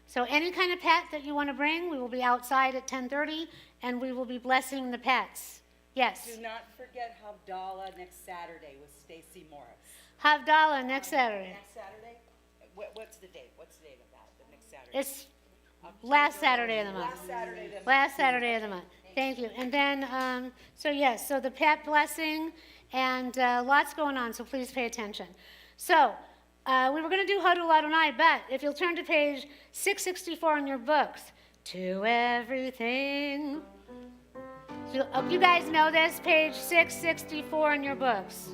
So any kind of pet that you want to bring, we will be outside at 10:30, and we will be blessing the pets. Yes. Do not forget Havdalah next Saturday with Stacy Morris. Havdalah next Saturday. Next Saturday? What's the date? What's the date of that, the next Saturday? It's last Saturday of the month. Last Saturday of the month. Last Saturday of the month. Thank you. And then, so yes, so the pet blessing and lots going on, so please pay attention. So we were going to do Hodul Adonai, but if you'll turn to page 664 in your books, to everything. So, you guys know this, page 664 in your books.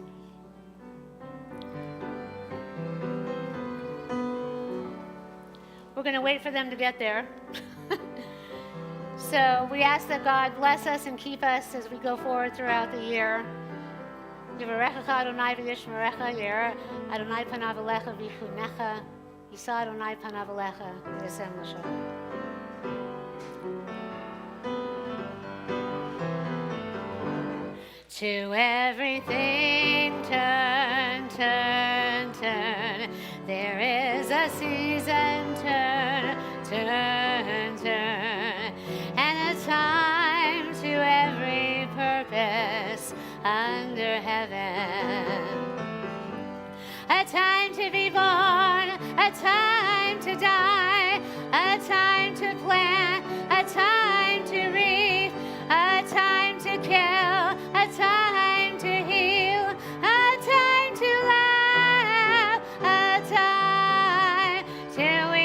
We're going to wait for them to get there. So we ask that God bless us and keep us as we go forward throughout the year. Yivarechecha Adonai v'yishmerecha, Ye'er Adonai panav elecha v'yichunecha, Yisa Adonai panav elecha v'yasem l'shalom. To everything turn, turn, turn. There is a season, turn, turn, turn. And a time to every purpose under heaven. A time to be born, a time to die, a time to plant, a time to reap, a time to kill, a time to heal, a time to laugh, a time to weep.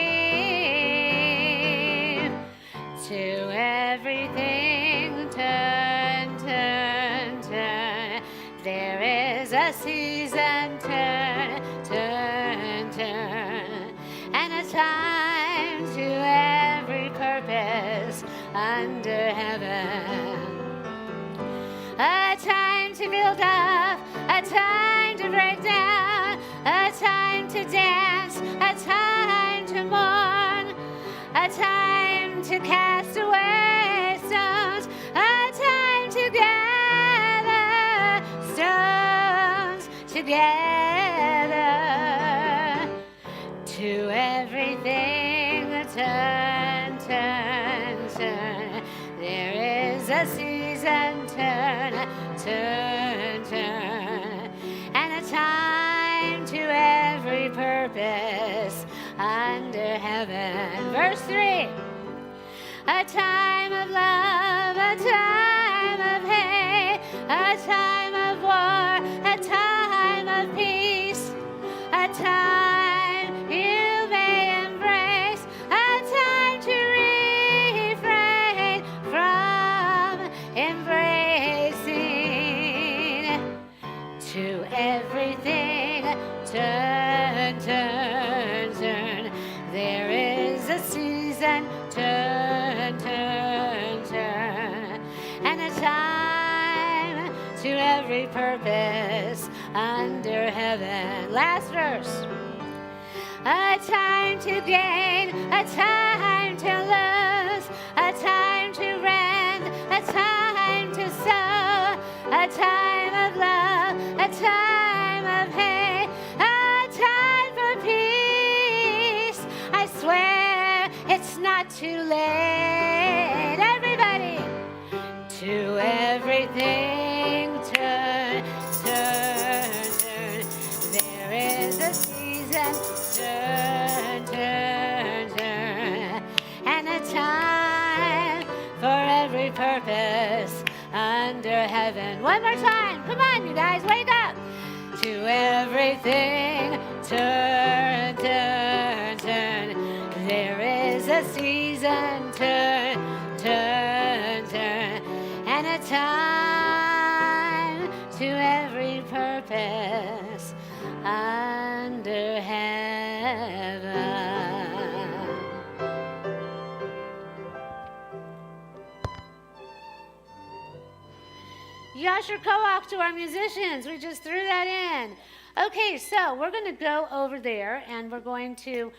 To everything turn, turn, turn. There is a season, turn, turn, turn. And a time to every purpose under heaven. A time to build up, a time to break down, a time to dance, a time to mourn, a time to cast away stones, a time to gather stones together. To everything turn, turn, turn. There is a season, turn, turn, turn. And a time to every purpose under heaven. Verse 3. A time of love, a time of hate, a time of war, a time of peace, a time you may embrace, a time to refrain from embracing. To everything turn, turn, turn. There is a season, turn, turn, turn. And a time to every purpose under heaven. Last verse. A time to gain, a time to lose, a time to rend, a time to sow, a time of love, a time of hate, a time for peace. I swear it's not too late. Everybody, to everything turn, turn, turn. There is a season, turn, turn, turn. And a time for every purpose under heaven. One more time. Come on, you guys, wake up. To everything turn, turn, turn. There is a season, turn, turn, turn. And a time to every purpose under heaven. Yasher Koach to our musicians. We just threw that in. Okay, so we're going to go over there and we're going to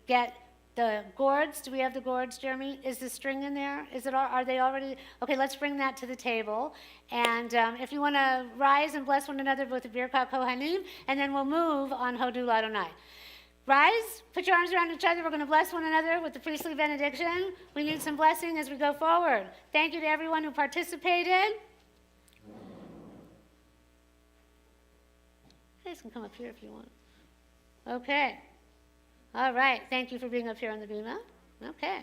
get the gourds. Do we have the gourds, Jeremy? Is the string in there? Is it? Are they already? Okay, let's bring that to the table. And if you want to rise and bless one another with the Birkat Kohanim, and then we'll move on Hodul Adonai. Rise, put your arms around each other. We're going to bless one another with the priestly benediction. We need some blessing as we go forward. Thank you to everyone who participated. You guys can come up here if you want. Okay. All right. Thank you for being up here on the bima. Okay.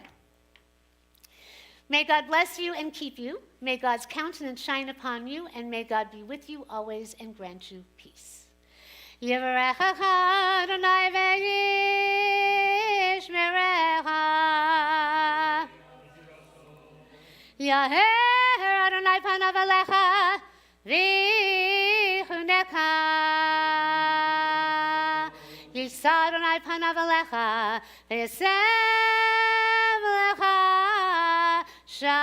May God bless you and keep you. May God's countenance shine upon you, and may God be with you always and grant you peace. Yivarechecha Adonai v'yishmerecha. Yaher Adonai panav elecha v'yichunecha. Yisa Adonai panav elecha v'yasem lecha. Shalom.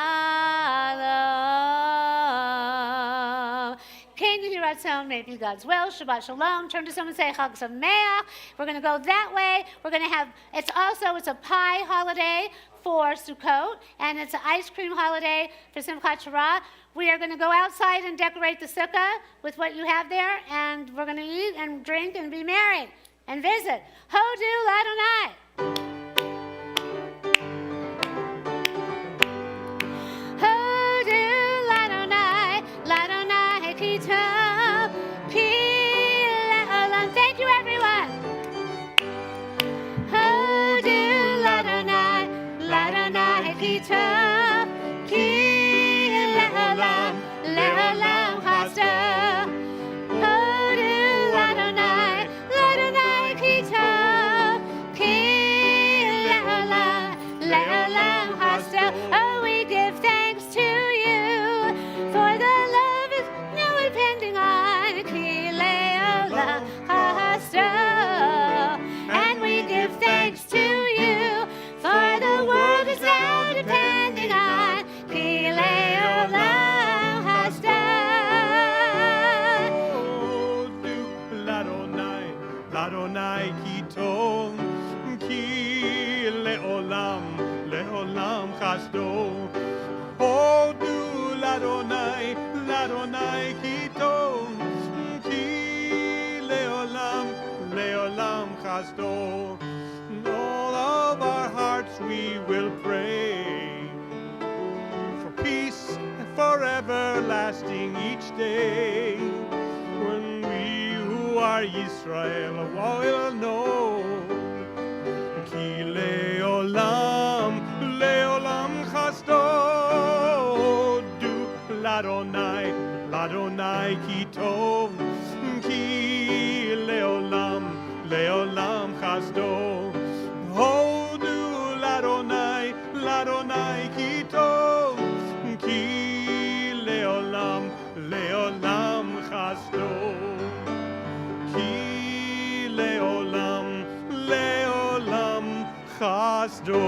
King Yiratzon, may it be God's will. Shabbat Shalom. Turn to someone and say Chag Sameach. We're going to go that way. We're going to have, it's a pie holiday for Sukkot, and it's an ice cream holiday for Simchat Torah. We are going to go outside and decorate the sukkah with what you have there, and we're going to eat and drink and be merry and visit. Hodu Ladonai. Hodu Ladonai, Ladonai Ki Tov, Ki Le'olam. Thank you, everyone. Hodu Ladonai, Ladonai Ki Tov, Ki Le'olam, Le'olam Chasdo. Hodu Ladonai, Ladonai Ki Tov, Ki Le'olam, Le'olam Chasdo. Oh, we give thanks to you, for the love is now depending on Ki Le'olam Chasdo. And we give thanks to you, for the world is now depending on Ki Le'olam Chasdo. Hodu Ladonai, Ladonai Ki Tov, Ki Le'olam, Le'olam Chasdo. Hodu Ladonai, Ladonai Ki Tov, Ki Le'olam, Le'olam Chasdo. In all of our hearts we will pray for peace and for everlasting each day. When we who are Yisrael will know Ki Le'olam, Le'olam Chasdo. Du Ladonai, Ladonai Ki Tov, Ki Le'olam, Le'olam Chasdo. Hodu Ladonai, Ladonai Ki Tov, Ki Le'olam, Le'olam Chasdo. Ki Le'olam, Le'olam Chasdo.